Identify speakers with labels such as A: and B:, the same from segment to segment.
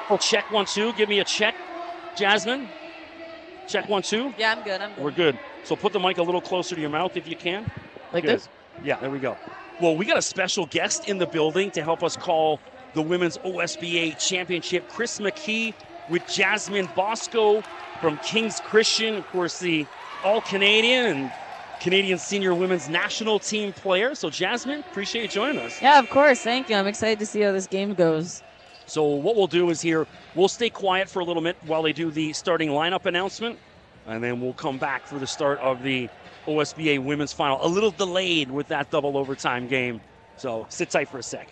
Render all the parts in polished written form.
A: Oh, check 1, 2. Give me a check, Jasmine. Check 1, 2.
B: Yeah, I'm good.
A: We're good. So put the mic a little closer to your mouth if you can.
B: Like
A: Good.
B: this?
A: Yeah, there we go. Well, we got a special guest in the building to help us call the Women's OSBA Championship. Chris McKee with Jasmine Bosco from King's Christian. Of course, the All-Canadian and Canadian Senior Women's National Team player. So, Jasmine, appreciate you joining us.
B: Yeah, of course. Thank you. I'm excited to see how this game goes.
A: So what we'll do is we'll stay quiet for a little bit while they do the starting lineup announcement, and then we'll come back for the start of the OSBA Women's Final. A little delayed with that double overtime game, so sit tight for a sec.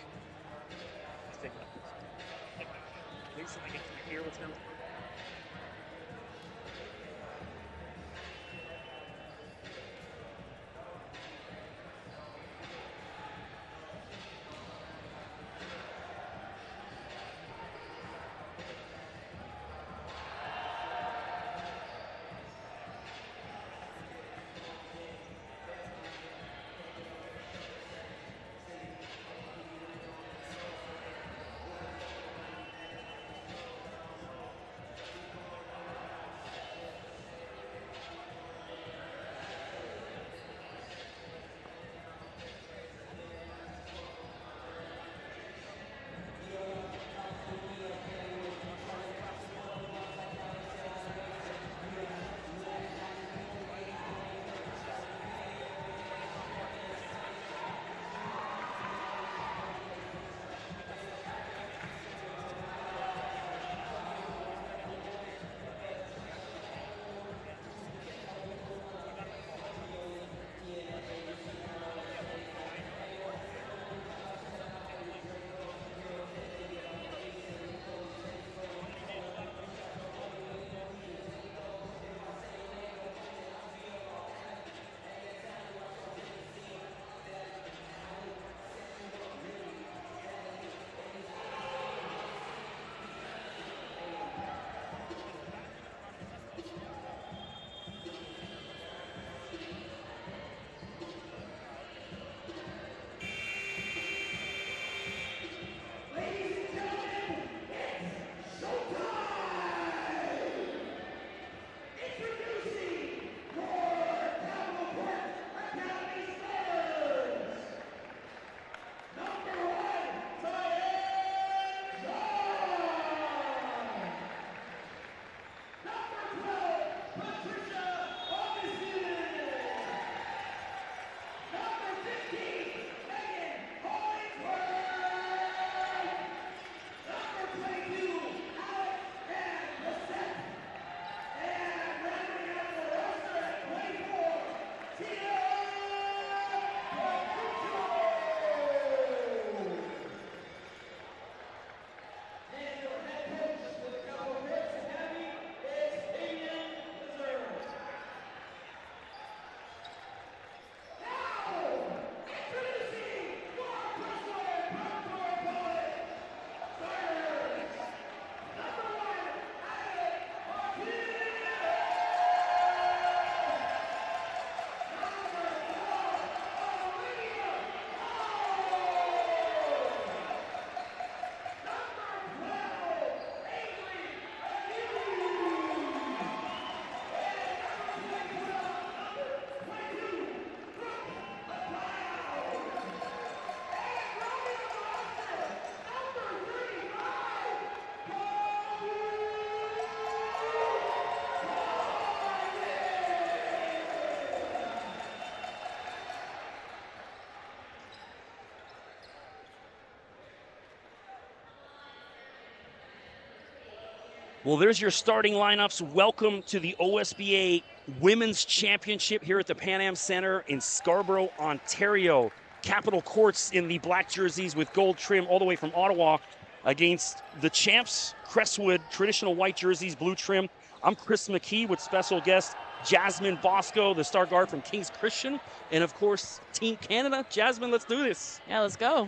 A: Well, there's your starting lineups. Welcome to the OSBA Women's Championship here at the Pan Am Center in Scarborough, Ontario. Capitol Courts in the black jerseys with gold trim all the way from Ottawa against the champs, Crestwood, traditional white jerseys, blue trim. I'm Chris McKee with special guest Jasmine Bosco, the star guard from King's Christian, and of course, Team Canada. Jasmine, let's do this.
B: Yeah, let's go.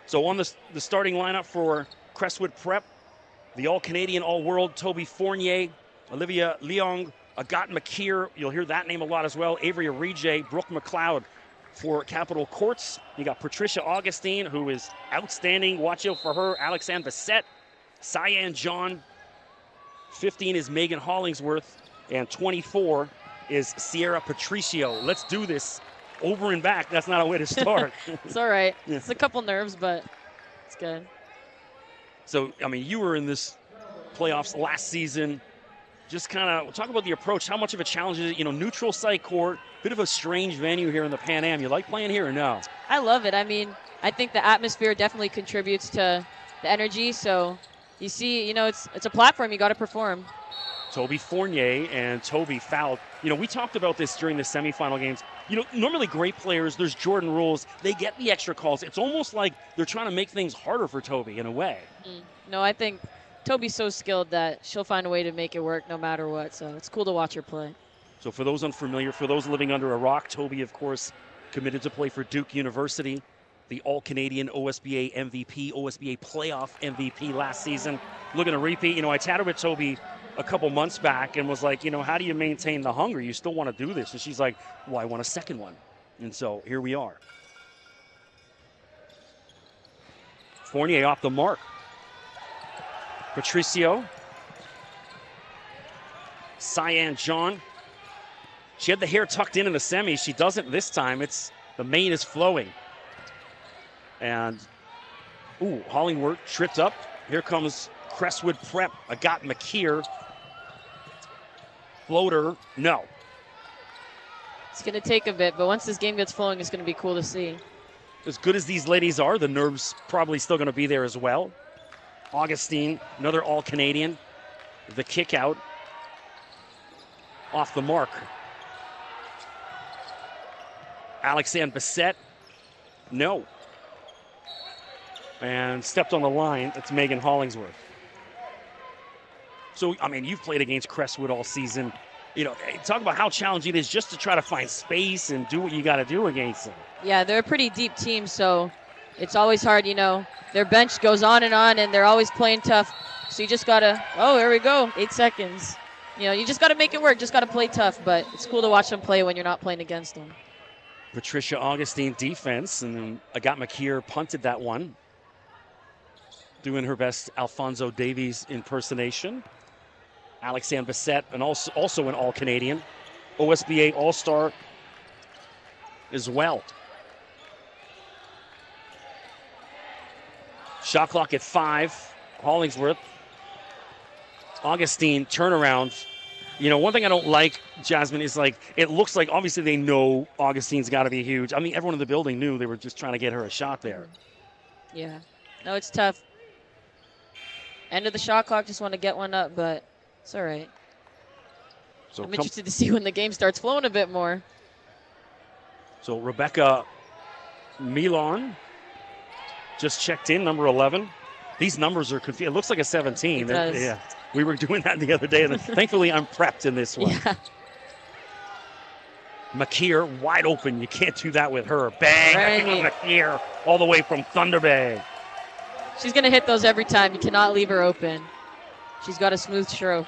A: So on the starting lineup for Crestwood Prep, the All-Canadian, All-World, Toby Fournier, Olivia Leong, Agathe McKeer, you'll hear that name a lot as well, Avery Arije, Brooke McLeod for Capitol Courts. You got Patricia Augustine, who is outstanding. Watch out for her. Alexandre Bissett, Cyan John. 15 is Megan Hollingsworth. And 24 is Sierra Patricio. Let's do this. Over and back. That's not a way to start.
B: It's all right.
A: Yeah.
B: It's a couple nerves, but it's good.
A: So, I mean, you were in this playoffs last season. Just kind of talk about the approach. How much of a challenge is it? You know, neutral site court, bit of a strange venue here in the Pan Am. You like playing here or no?
B: I love it. I mean, I think the atmosphere definitely contributes to the energy. So you see, you know, it's a platform. You got to perform.
A: Toby Fournier and Toby fouled. You know, we talked about this during the semifinal games. You know, normally great players, there's Jordan rules. They get the extra calls. It's almost like they're trying to make things harder for Toby in a way.
B: No, I think Toby's so skilled that she'll find a way to make it work no matter what. So it's cool to watch her play.
A: So for those unfamiliar, for those living under a rock, Toby, of course, committed to play for Duke University, the All-Canadian OSBA MVP, OSBA playoff MVP last season. Looking to repeat. You know, I chatted with Toby a couple months back and was like, you know, how do you maintain the hunger? You still want to do this? And she's like, well, I want a second one. And so here we are. Fournier off the mark. Patricio. Cyan John. She had the hair tucked in the semis. She doesn't this time. It's the mane is flowing. And, ooh, Hollingsworth tripped up. Here comes Crestwood prep. Agat McKeer. Floater, no.
B: It's going to take a bit, but once this game gets flowing, it's going to be cool to see.
A: As good as these ladies are, the nerves probably still going to be there as well. Augustine, another All-Canadian. The kick out. Off the mark. Alexandre Bissett, no. And stepped on the line. It's Megan Hollingsworth. So, I mean, you've played against Crestwood all season. You know, talk about how challenging it is just to try to find space and do what you got to do against them.
B: Yeah, they're a pretty deep team, so it's always hard, you know. Their bench goes on, and they're always playing tough. So you just got to, oh, there we go, 8 seconds. You know, you just got to make it work, just got to play tough. But it's cool to watch them play when you're not playing against them.
A: Patricia Augustine defense, and then Agat McKeer punted that one. Doing her best Alphonso Davies impersonation. Alexandre Bissett, and also an All-Canadian. OSBA All-Star as well. Shot clock at 5. Hollingsworth. Augustine turnaround. You know, one thing I don't like, Jasmine, is like, it looks like obviously they know Augustine's got to be huge. I mean, everyone in the building knew they were just trying to get her a shot there.
B: Yeah. No, it's tough. End of the shot clock, just want to get one up, but it's all right.
A: So
B: I'm interested to see when the game starts flowing a bit more.
A: So Rebecca Milan just checked in, number 11. These numbers are confusing. It looks like a 17.
B: It does.
A: Yeah, we were doing that the other day, and thankfully I'm prepped in this one.
B: Yeah.
A: McKeer wide open. You can't do that with her. Bang!
B: Right.
A: McKeer all the way from Thunder Bay.
B: She's going to hit those every time. You cannot leave her open. She's got a smooth stroke.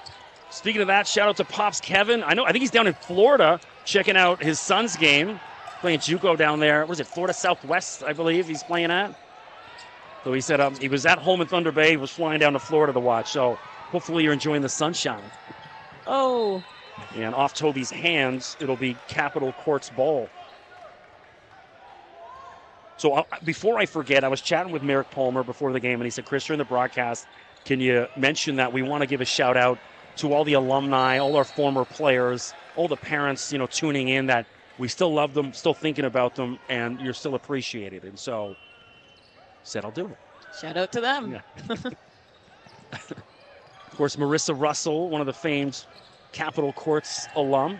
A: Speaking of that, shout out to Pops Kevin. I think he's down in Florida checking out his son's game, playing JUCO down there. What is it, Florida Southwest, I believe he's playing at. So he said he was at home in Thunder Bay. He was flying down to Florida to watch. So hopefully you're enjoying the sunshine.
B: Oh.
A: And off Toby's hands, it'll be Capitol Courts ball. So before I forget, I was chatting with Merrick Palmer before the game, and he said, Chris, during the broadcast, can you mention that we want to give a shout out to all the alumni, all our former players, all the parents, you know, tuning in, that we still love them, still thinking about them, and you're still appreciated. And so said, I'll do it.
B: Shout out to them.
A: Yeah. Of course, Marissa Russell, one of the famed Capitol Courts alum.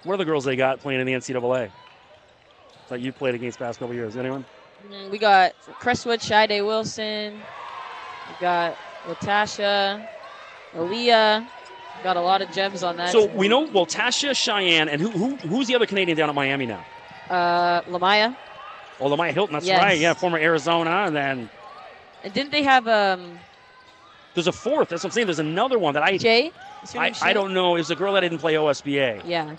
A: What are the girls they got playing in the NCAA? That you played against past couple years. Anyone?
B: We got Crestwood, Shide Wilson. We got Latasha, Aaliyah. Got a lot of gems on that.
A: So we know, well, Tasha, Cheyenne, and who's the other Canadian down at Miami now?
B: Lamaya.
A: Oh, Lamaya Hilton, that's
B: Yes.
A: right. Yeah, former Arizona. And then
B: And didn't they have
A: there's a fourth. That's what I'm saying. There's another one that
B: Jay? Is her name
A: I
B: Shay?
A: don't know. It was a girl that didn't play OSBA.
B: Yeah.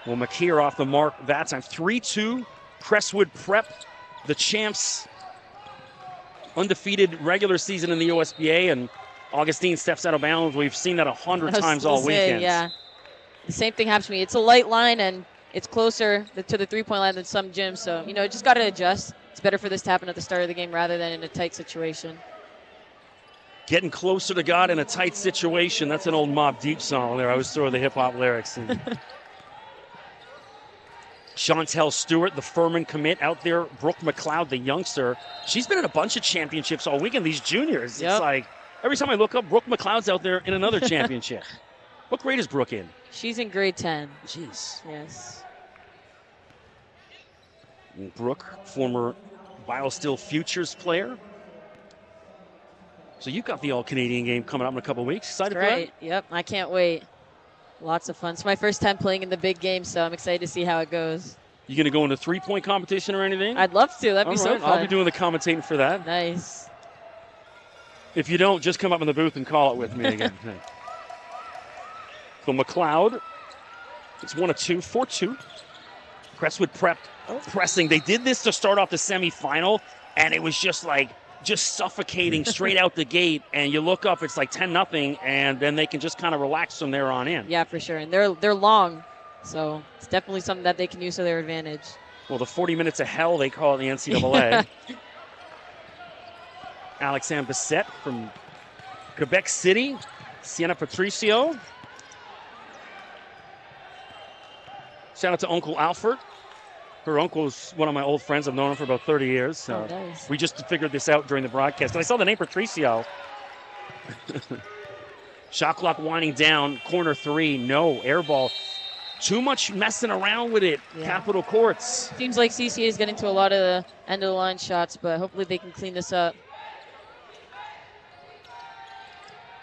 A: Well, McKeer off the mark that time. 3-2, Crestwood Prep, the champs undefeated regular season in the OSBA, and Augustine steps out of bounds. We've seen that 100 times all weekend.
B: Yeah, the same thing happens to me. It's a light line, and it's closer to the three-point line than some gyms. So, just got to adjust. It's better for this to happen at the start of the game rather than in a tight situation.
A: Getting closer to God in a tight situation. That's an old Mobb Deep song there. I always throw the hip-hop lyrics in. Chantel Stewart, the Furman commit out there. Brooke McLeod, the youngster. She's been in a bunch of championships all weekend, these juniors. Yep. It's like every time I look up, Brooke McLeod's out there in another championship. What grade is Brooke in?
B: She's in grade 10.
A: Jeez.
B: Yes.
A: And Brooke, former BioSteel Futures player. So you've got the All-Canadian game coming up in a couple weeks. Excited for that?
B: Yep, I can't wait. Lots of fun. It's my first time playing in the big game, so I'm excited to see how it goes.
A: You going to go into three-point competition or anything?
B: I'd love to. That'd be so fun.
A: I'll be doing the commentating for that.
B: Nice.
A: If you don't, just come up in the booth and call it with me again. So McLeod, it's 1 of 2, 4-2. Crestwood pressing. They did this to start off the semifinal, and it was just suffocating straight out the gate. And you look up, it's like 10-0, and then they can just kind of relax from there on in.
B: Yeah, for sure. And they're long, so it's definitely something that they can use to their advantage.
A: Well, the 40 minutes of hell, they call it in the NCAA. Alexandre Bissette from Quebec City. Sienna Patricio. Shout out to Uncle Alfred. Her uncle's one of my old friends. I've known him for about 30 years. So
B: nice.
A: We just figured this out during the broadcast. And I saw the name Patricio. Shot clock winding down. Corner 3. No. Air ball. Too much messing around with it. Yeah. Capitol Courts.
B: Seems like CCA is getting to a lot of the end-of-the-line shots, but hopefully they can clean this up.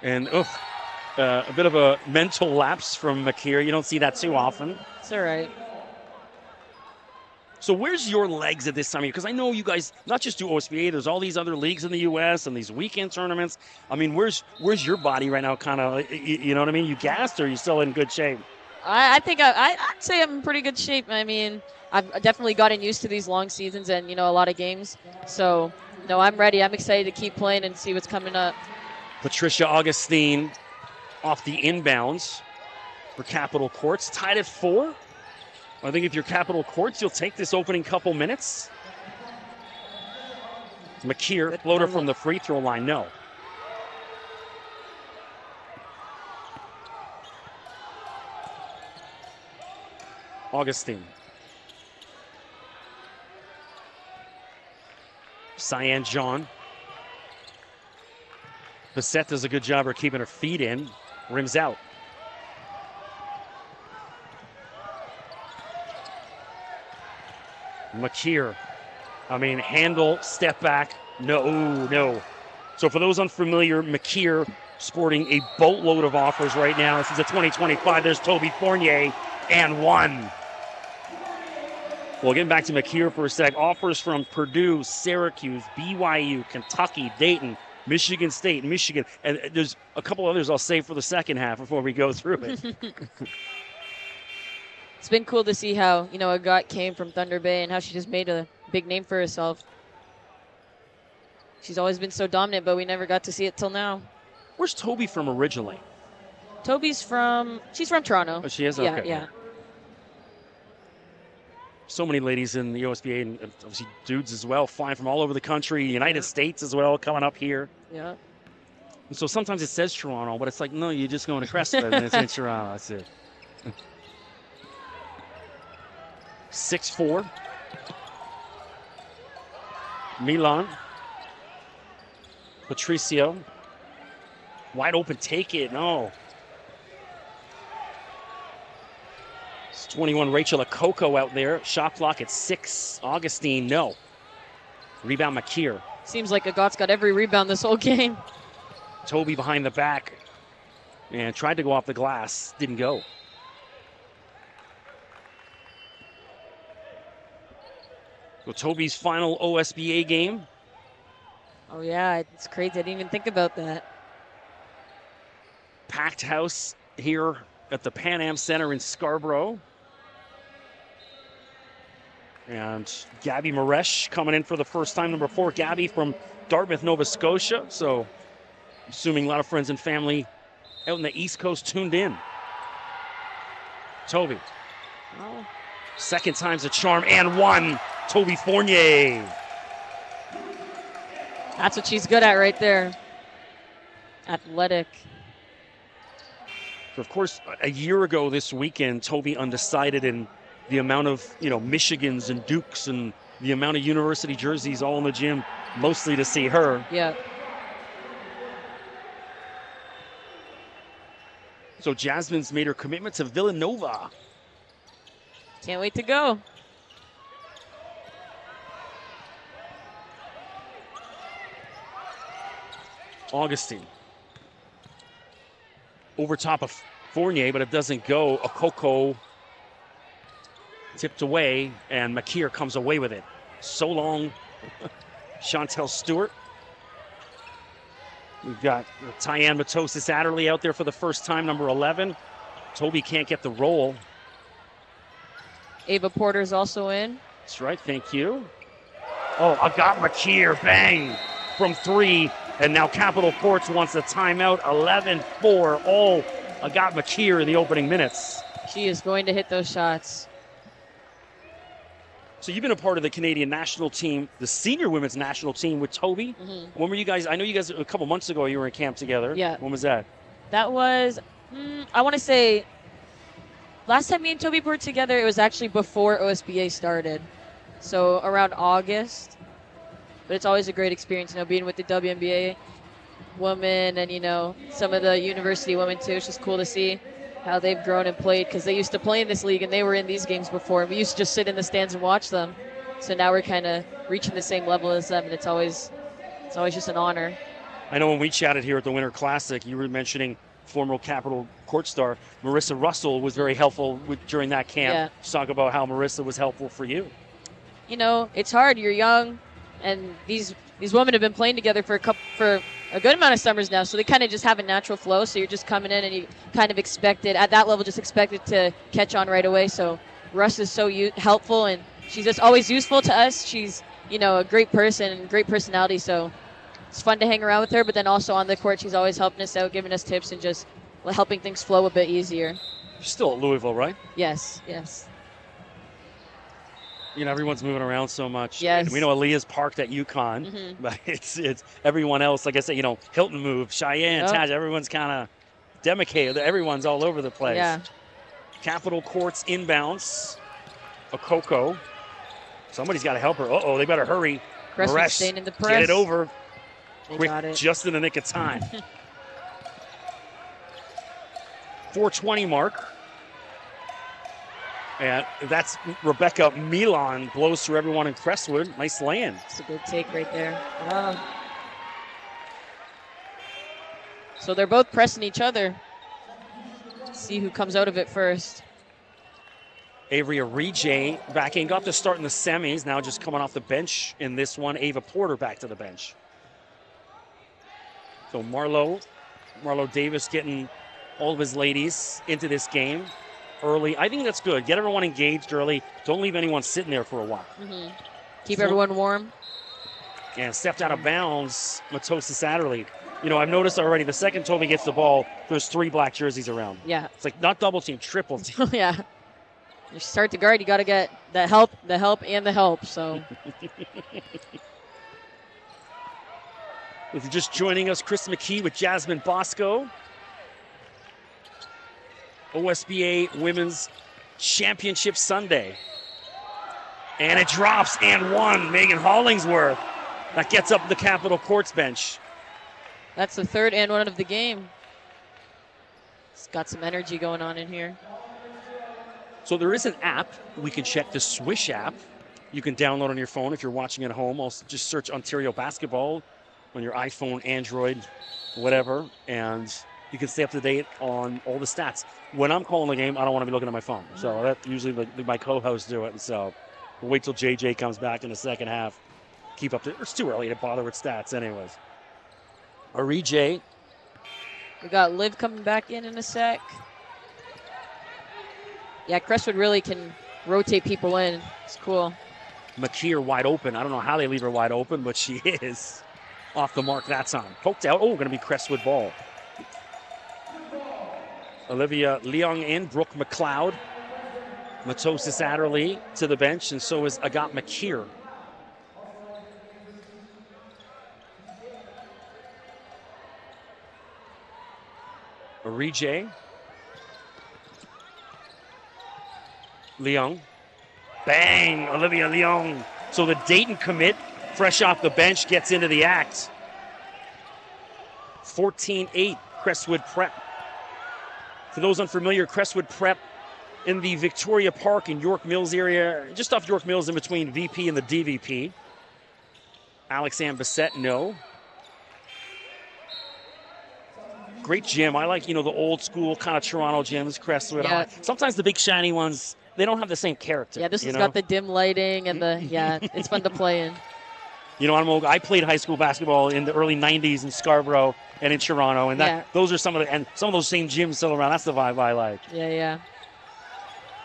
A: And, a bit of a mental lapse from McKeer. You don't see that too often.
B: It's all right.
A: So where's your legs at this time of year? Because I know you guys not just do OSBA, there's all these other leagues in the U.S. and these weekend tournaments. I mean, where's your body right now kind of, you know what I mean? You gassed or are you still in good shape?
B: I think I'd say I'm in pretty good shape. I mean, I've definitely gotten used to these long seasons and, a lot of games. So, no, I'm ready. I'm excited to keep playing and see what's coming up. Patricia
A: Augustine off the inbounds for Capitol Courts. Tied at 4. I think if you're Capitol Courts, you'll take this opening couple minutes. McKeer, floater from the free throw line, no. Augustine. Cyan John. Bissette does a good job of keeping her feet in. Rims out. McKeer. Handle, step back. No. So for those unfamiliar, McKeer sporting a boatload of offers right now. This is a 2025. There's Toby Fournier and 1. Well, getting back to McKeer for a sec. Offers from Purdue, Syracuse, BYU, Kentucky, Dayton, Michigan State, Michigan. And there's a couple others I'll save for the second half before we go through it.
B: It's been cool to see how, Agat came from Thunder Bay and how she just made a big name for herself. She's always been so dominant, but we never got to see it till now.
A: Where's Toby from originally?
B: She's from Toronto.
A: Oh, she is? Okay.
B: Yeah.
A: So many ladies in the OSBA and obviously dudes as well, flying from all over the country, United States as well, coming up here.
B: Yeah.
A: And so sometimes it says Toronto, but it's like, no, you're just going to Crestwood and it's in Toronto. That's it. 6'4". Milan. Patricio. Wide open, take it. No. It's 21, Rachel Akoko out there. Shot clock at 6. Augustine, no. Rebound, McKeer.
B: Seems like Agat's got every rebound this whole game.
A: Toby behind the back. And tried to go off the glass. Didn't go. So Toby's final OSBA game.
B: Oh, yeah. It's crazy. I didn't even think about that.
A: Packed house here at the Pan Am Center in Scarborough. And Gabby Maresh coming in for the first time. Number 4, Gabby from Dartmouth, Nova Scotia. So assuming a lot of friends and family out in the East Coast tuned in. Toby.
B: Oh.
A: Second time's a charm, and one. Toby Fournier.
B: That's what she's good at right there. Athletic.
A: Of course, a year ago this weekend, Toby undecided in the amount of, Michigans and Dukes and the amount of university jerseys all in the gym, mostly to see her.
B: Yeah.
A: So Jasmine's made her commitment to Villanova.
B: Can't wait to go.
A: Augustine. Over top of Fournier, but it doesn't go. Okoko tipped away, and McKeer comes away with it. So long, Chantel Stewart. We've got Tyann Matosis Adderley out there for the first time, number 11. Toby can't get the roll.
B: Ava Porter's also in.
A: That's right, thank you. Oh, I got McKeer, bang, from 3. And now Capitol Courts wants a timeout, 11-4. All I got McKeer in the opening minutes.
B: She is going to hit those shots.
A: So you've been a part of the Canadian national team, the senior women's national team with Toby.
B: Mm-hmm.
A: When were you guys, I know you guys, a couple months ago you were in camp together.
B: Yeah.
A: When was that?
B: That was, I want to say, last time me and Toby were together, it was actually before OSBA started. So around August. But it's always a great experience, being with the WNBA women and, some of the university women too. It's just cool to see how they've grown and played, because they used to play in this league and they were in these games before. We used to just sit in the stands and watch them. So now we're kind of reaching the same level as them, and it's always just an honor.
A: I know when we chatted here at the Winter Classic, you were mentioning former Capitol Court star Marissa Russell was very helpful during that camp.
B: Yeah.
A: Just talk about how Marissa was helpful for you.
B: It's hard. You're young, and these women have been playing together for a good amount of summers now, so they kind of just have a natural flow. So you're just coming in and you kind of expected at that level, just expected to catch on right away. So Russ is so helpful, and she's just always useful to us. She's a great person and great personality, so it's fun to hang around with her. But then also on the court, she's always helping us out, giving us tips, and just helping things flow a bit easier.
A: You're still at Louisville, right?
B: Yes.
A: Everyone's moving around so much.
B: Yes.
A: And we know Aaliyah's parked at UConn, but it's everyone else. Like I said, Hilton moved, Cheyenne, Taj. Everyone's kind of demicated. Everyone's all over the place.
B: Yeah.
A: Capitol Courts inbounds. Okoko. Somebody's got to help her. They better hurry.
B: Crestwood staying in the press.
A: Get it over.
B: They
A: Quick,
B: got it.
A: just in the nick of time. 4:20 mark. And that's Rebecca Milan, blows through everyone in Crestwood. Nice land.
B: It's a good take right there. Wow. So they're both pressing each other. See who comes out of it first.
A: Avery Arije back in, got to start in the semis, now just coming off the bench in this one. Ava Porter back to the bench. So Marlo Davis getting all of his ladies into this game early. I think that's good. Get everyone engaged early. Don't leave anyone sitting there for a while.
B: Mm-hmm. Keep everyone warm.
A: And stepped out of bounds, Matosis Adderley. I've noticed already the second Toby gets the ball, there's 3 black jerseys around.
B: Yeah.
A: It's like not double team, triple team.
B: Yeah. You start to guard, you got to get the help, and the help. So.
A: If you're just joining us, Chris McKee with Jasmine Bosco. OSBA Women's Championship Sunday. And it drops and one. Megan Hollingsworth. That gets up the Capitol Courts bench.
B: That's the third and one of the game. It's got some energy going on in here.
A: So there is an app. We can check the Swish app. You can download on your phone if you're watching at home. Also just search Ontario Basketball on your iPhone, Android, whatever. And you can stay up to date on all the stats. When I'm calling the game, I don't want to be looking at my phone. So that usually my co-hosts do it. And so we'll wait till JJ comes back in the second half. Keep up to it's too early to bother with stats anyways. Arije.
B: We got Liv coming back in a sec. Yeah, Crestwood really can rotate people in. It's cool.
A: McKeer wide open. I don't know how they leave her wide open, but she is. Off the mark that time. Poked out. Oh, going to be Crestwood ball. Olivia Leong in. Brooke McLeod. Matosis Adderley to the bench, and so is Agat McKeer. Arije. Leong. Bang! Olivia Leong. So the Dayton commit, fresh off the bench, gets into the act. 14-8, Crestwood Prep. For those unfamiliar, Crestwood Prep in the Victoria Park in York Mills area, just off York Mills in between VP and the DVP. Alexandre Bissett, no. Great gym. I like, the old school kind of Toronto gyms, Crestwood.
B: Yeah.
A: Sometimes the big shiny ones, they don't have the same character.
B: Yeah, this has got the dim lighting and it's fun to play in.
A: I played high school basketball in the early 90s in Scarborough and in Toronto, and those are some of those same gyms still around. That's the vibe I like.
B: Yeah.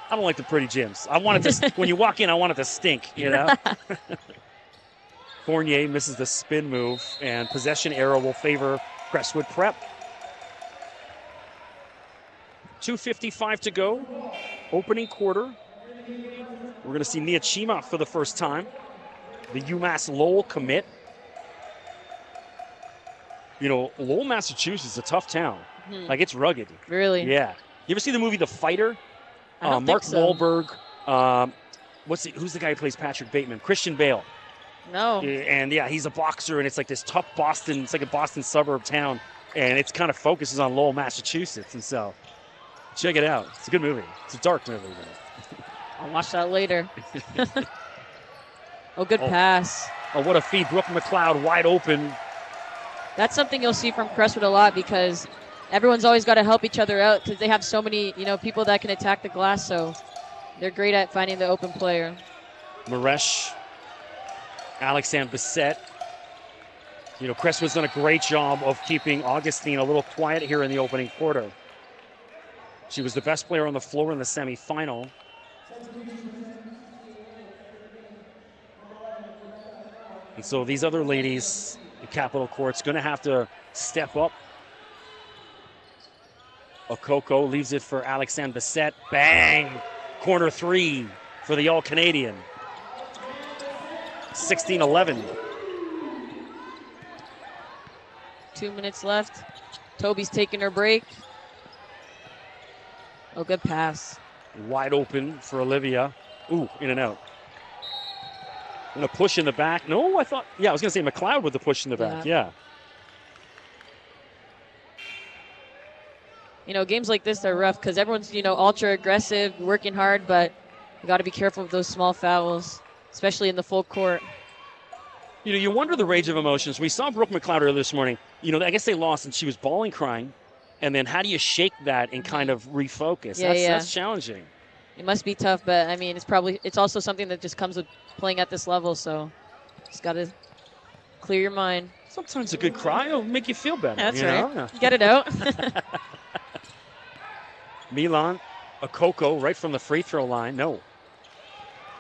A: I don't like the pretty gyms. I want it to, when you walk in, I want it to stink, Fournier misses the spin move, and possession arrow will favor Crestwood Prep. 2:55 to go. Opening quarter. We're going to see Nia Chima for the first time. The UMass Lowell commit. Lowell, Massachusetts is a tough town. Like, it's rugged.
B: Really?
A: Yeah. You ever see the movie The Fighter?
B: I don't
A: Mark
B: think so.
A: Wahlberg. Who's the guy who plays Patrick Bateman? Christian Bale.
B: No.
A: And he's a boxer, and it's like this tough Boston. It's like a Boston suburb town, and it kind of focuses on Lowell, Massachusetts. And so, check it out. It's a good movie. It's a dark movie.
B: I'll watch that later. Good pass.
A: Oh, what a feed. Brooke McLeod wide open.
B: That's something you'll see from Crestwood a lot, because everyone's always got to help each other out, because they have so many, people that can attack the glass. So they're great at finding the open player.
A: Maresh, Alexandre Bissett. Crestwood's done a great job of keeping Augustine a little quiet here in the opening quarter. She was the best player on the floor in the semifinal. And so these other ladies, the Capitol Court's going to have to step up. Okoko leaves it for Alexandre Bissett. Bang! Corner three for the All-Canadian. 16-11.
B: 2 minutes left. Toby's taking her break. Good pass.
A: Wide open for Olivia. Ooh, in and out. And a push in the back. No, I was going to say McLeod with the push in the back. Yeah.
B: Games like this are rough because everyone's, ultra aggressive, working hard, but you got to be careful of those small fouls, especially in the full court.
A: You wonder the range of emotions. We saw Brooke McLeod earlier this morning. I guess they lost and she was bawling, crying. And then how do you shake that and kind of refocus? That's challenging.
B: It must be tough, but it's also something that just comes with playing at this level. So just got to clear your mind.
A: Sometimes a good cry will make you feel better.
B: That's right. Yeah. Get it out.
A: Milan Okoko right from the free throw line. No.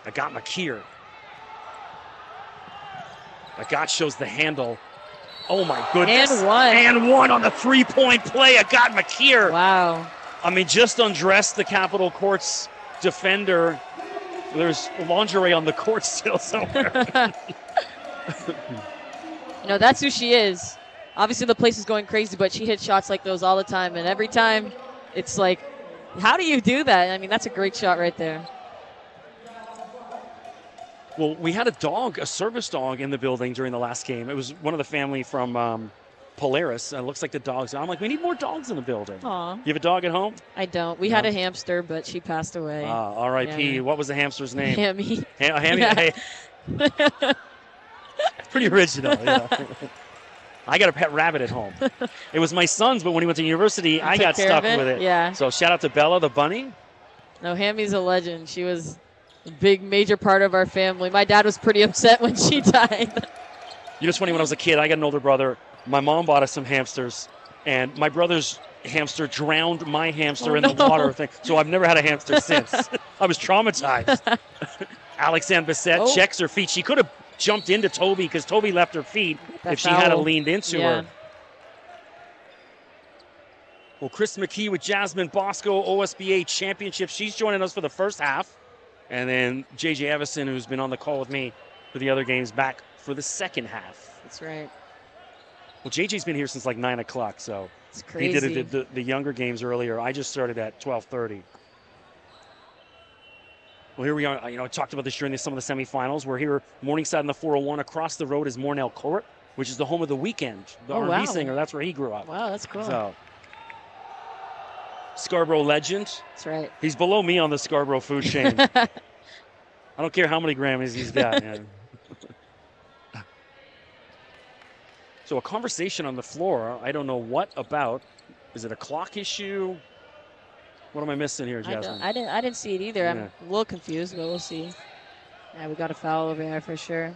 A: Agat McKeer. Agat shows the handle. Oh, my goodness.
B: And one
A: on the three-point play. Agat McKeer.
B: Wow.
A: Just undressed the Capitol Court's defender. There's lingerie on the court still somewhere.
B: That's who she is. Obviously, the place is going crazy, but she hits shots like those all the time. And every time, it's like, how do you do that? That's a great shot right there.
A: Well, we had a service dog in the building during the last game. It was one of the family from Polaris. It looks like the dogs. I'm like, we need more dogs in the building.
B: Aw.
A: You have a dog at home?
B: I don't. We had a hamster, but she passed away.
A: R.I.P. Yeah. What was the hamster's name?
B: Hammy.
A: Hammy? Yeah. Hey. Pretty original. I got a pet rabbit at home. It was my son's, but when he went to university, I got stuck with it.
B: Yeah.
A: So shout out to Bella, the bunny.
B: No, Hammy's a legend. She was a big, major part of our family. My dad was pretty upset when she died.
A: It's funny, when I was a kid, I got an older brother. My mom bought us some hamsters, and my brother's hamster drowned my hamster in the water thing. So I've never had a hamster since. I was traumatized. Alexandre Bissett checks her feet. She could have jumped into Toby because Toby left her feet
B: That
A: if she had
B: foul.
A: leaned into
B: Yeah.
A: her. Well, Chris McKee with Jasmine Bosco, OSBA Championship. She's joining us for the first half. And then J.J. Evison, who's been on the call with me for the other games, back for the second half.
B: That's right.
A: Well, J.J.'s been here since like 9 o'clock, so
B: It's crazy.
A: he did the younger games earlier. I just started at 12:30. Well, here we are. I talked about this during some of the semifinals. We're here Morningside in the 401. Across the road is Mornell Court, which is the home of The Weeknd, the R&B
B: wow.
A: singer. That's where he grew up.
B: Wow, that's cool.
A: So, Scarborough legend.
B: That's right.
A: He's below me on the Scarborough food chain. I don't care how many Grammys he's got. Man. So a conversation on the floor. I don't know what about. Is it a clock issue? What am I missing here, Jasmine?
B: I didn't see it either.
A: Yeah.
B: I'm a little confused, but we'll see. Yeah, we got a foul over there for sure.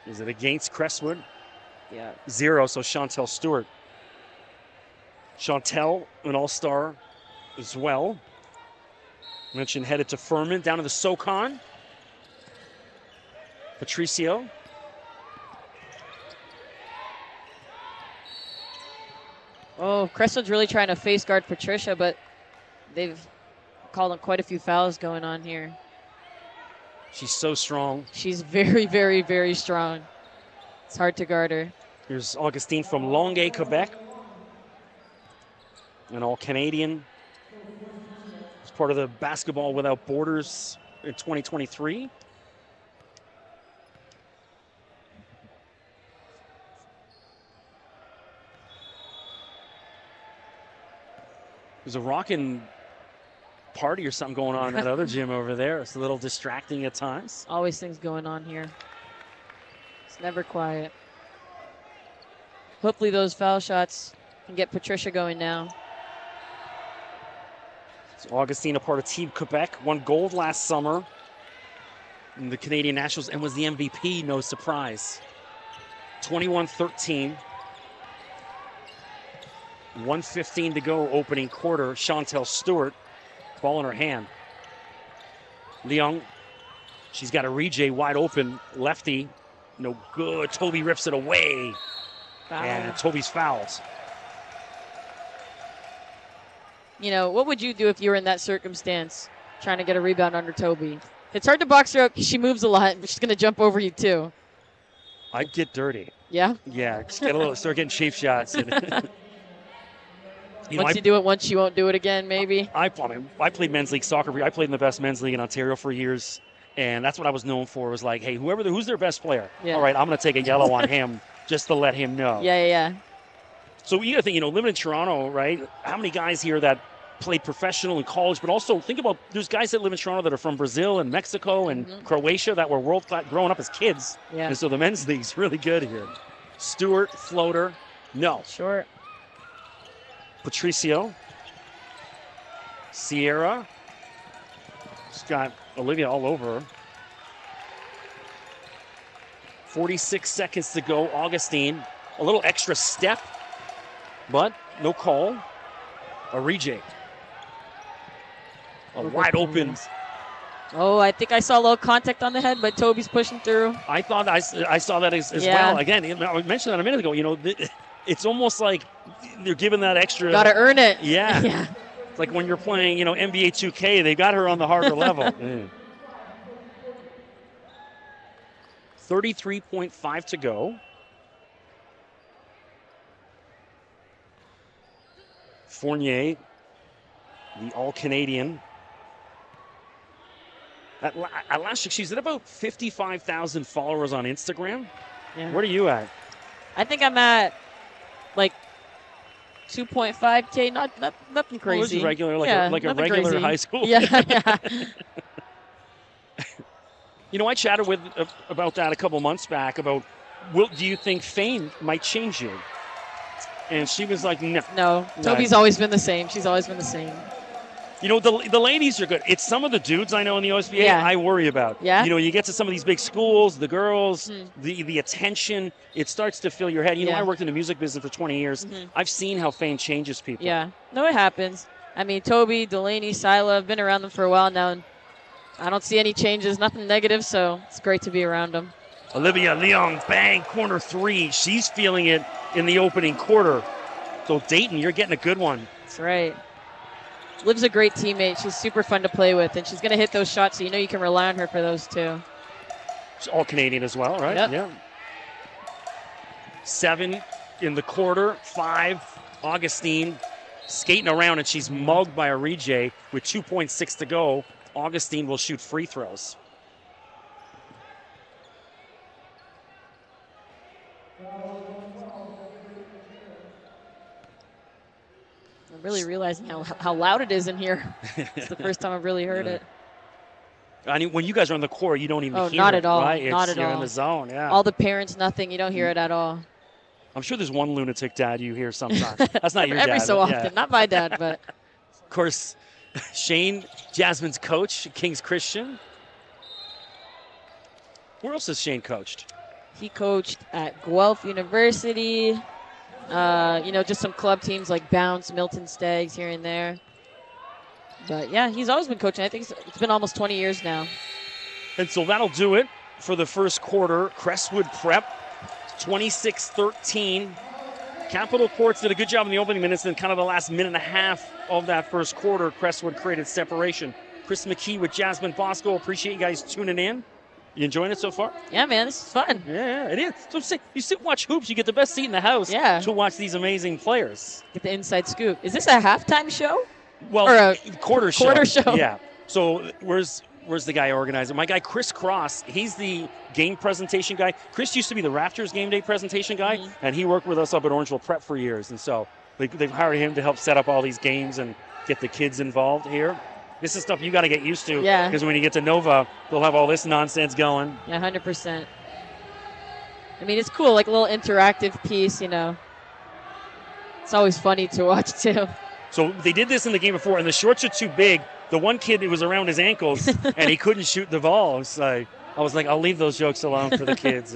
A: Is it against Crestwood?
B: Yeah.
A: 0, so Chantel Stewart. Chantel, an all-star as well. Mentioned headed to Furman, down to the SoCon. Patricio.
B: Oh, Crestwood's really trying to face guard Patricia, but they've called on quite a few fouls going on here.
A: She's so strong.
B: She's very, very, very strong. It's hard to guard her.
A: Here's Augustine from Longueuil, Quebec. An all-Canadian. It's part of the Basketball Without Borders in 2023. There's a rockin' party or something going on in that other gym over there. It's a little distracting at times.
B: Always things going on here. It's never quiet. Hopefully those foul shots can get Patricia going now.
A: So Augustine, a part of Team Quebec, won gold last summer in the Canadian Nationals and was the MVP, no surprise. 21-13. 1:15 to go, opening quarter. Chantel Stewart, ball in her hand. Leung, she's got a Rejay wide open, lefty, no good. Toby rips it away, and Toby's fouls.
B: You know, what would you do if you were in that circumstance, trying to get a rebound under Toby? It's hard to box her out because she moves a lot, but she's going to jump over you too.
A: I'd get dirty.
B: Yeah?
A: Yeah, just get a little, start getting cheap shots. And
B: Once you do it once, you won't do it again, maybe.
A: I played men's league soccer. I played in the best men's league in Ontario for years, and that's what I was known for. Was like, hey, who's their best player?
B: Yeah.
A: All right, I'm going to take a yellow on him just to let him know.
B: Yeah.
A: So you got to think, living in Toronto, right? How many guys here that played professional in college, but also think about there's guys that live in Toronto that are from Brazil and Mexico and Croatia that were world class growing up as kids.
B: Yeah.
A: And so the men's league's really good here. Stewart, floater, no.
B: Short.
A: Patricio. Sierra. She's got Olivia all over her. 46 seconds to go. Augustine, a little extra step, but no call. A reject. A wide open.
B: Oh, I think I saw a little contact on the head, but Toby's pushing through.
A: I thought I saw that as well. Again, I mentioned that a minute ago. It's almost like they're giving that extra.
B: Got to earn it.
A: Yeah. It's like when you're playing, NBA 2K, they got her on the harder level. 33.5 to go. Fournier, the All-Canadian. At last, she's at about 55,000 followers on Instagram.
B: Yeah.
A: Where are you at?
B: I think I'm at like 2.5K, nothing crazy.
A: This is regular, like a regular
B: crazy.
A: high school.
B: Yeah.
A: I chatted with about that a couple months back about, do you think fame might change you? And she was like, no.
B: No, Toby's always been the same. She's always been the same.
A: The ladies are good. It's some of the dudes I know in the OSBA I worry about.
B: Yeah.
A: You get to some of these big schools, the girls, the attention, it starts to fill your head. I worked in the music business for 20 years. I've seen how fame changes people.
B: Yeah. No, it happens. I mean, Toby, Delaney, Sila have been around them for a while now. And I don't see any changes, nothing negative, so it's great to be around him.
A: Olivia Leong, bang, corner 3. She's feeling it in the opening quarter. So Dayton, you're getting a good one.
B: That's right. Liv's a great teammate. She's super fun to play with, and she's going to hit those shots, so you can rely on her for those too.
A: She's all Canadian as well, right?
B: Yep.
A: Yeah. 7 in the quarter, 5. Augustine skating around, and she's mugged by Arije with 2.6 to go. Augustine will shoot free throws.
B: I'm really realizing how loud it is in here. It's the first time I've really heard it.
A: I mean, when you guys are on the court, you don't even hear it.
B: Not at all.
A: Right?
B: Not at all.
A: You're in the zone, yeah.
B: All the parents, nothing. You don't hear it at all.
A: I'm sure there's one lunatic dad you hear sometimes. That's not your dad.
B: Every so often.
A: Yeah.
B: Not my dad, but.
A: Of course, Shane, Jasmine's coach, King's Christian. Where else has Shane coached?
B: He coached at Guelph University. Just some club teams like Bounce, Milton Stags here and there. But yeah, he's always been coaching. I think it's been almost 20 years now.
A: And so that'll do it for the first quarter. Crestwood Prep, 26-13. Capitol Courts did a good job in the opening minutes, and kind of the last minute and a half of that first quarter, Crestwood created separation. Chris McKee with Jasmine Bosco. Appreciate you guys tuning in. You enjoying it so far?
B: Yeah, man, this is fun.
A: Yeah, it is. So you sit and watch hoops, you get the best seat in the house to watch these amazing players.
B: Get the inside scoop. Is this a halftime show?
A: Well,
B: or a
A: quarter show.
B: Quarter show.
A: Yeah. So where's the guy organizing? My guy Chris Cross, he's the game presentation guy. Chris used to be the Raptors game day presentation guy, and he worked with us up at Orangeville Prep for years. And so they've hired him to help set up all these games and get the kids involved here. This is stuff you got to get used to.
B: Yeah.
A: Because when you get to Nova, they'll have all this nonsense going.
B: Yeah, 100%. I mean, it's cool, like a little interactive piece, It's always funny to watch, too.
A: So they did this in the game before, and the shorts are too big. The one kid, it was around his ankles, and he couldn't shoot the ball. So I was like, I'll leave those jokes alone for the kids.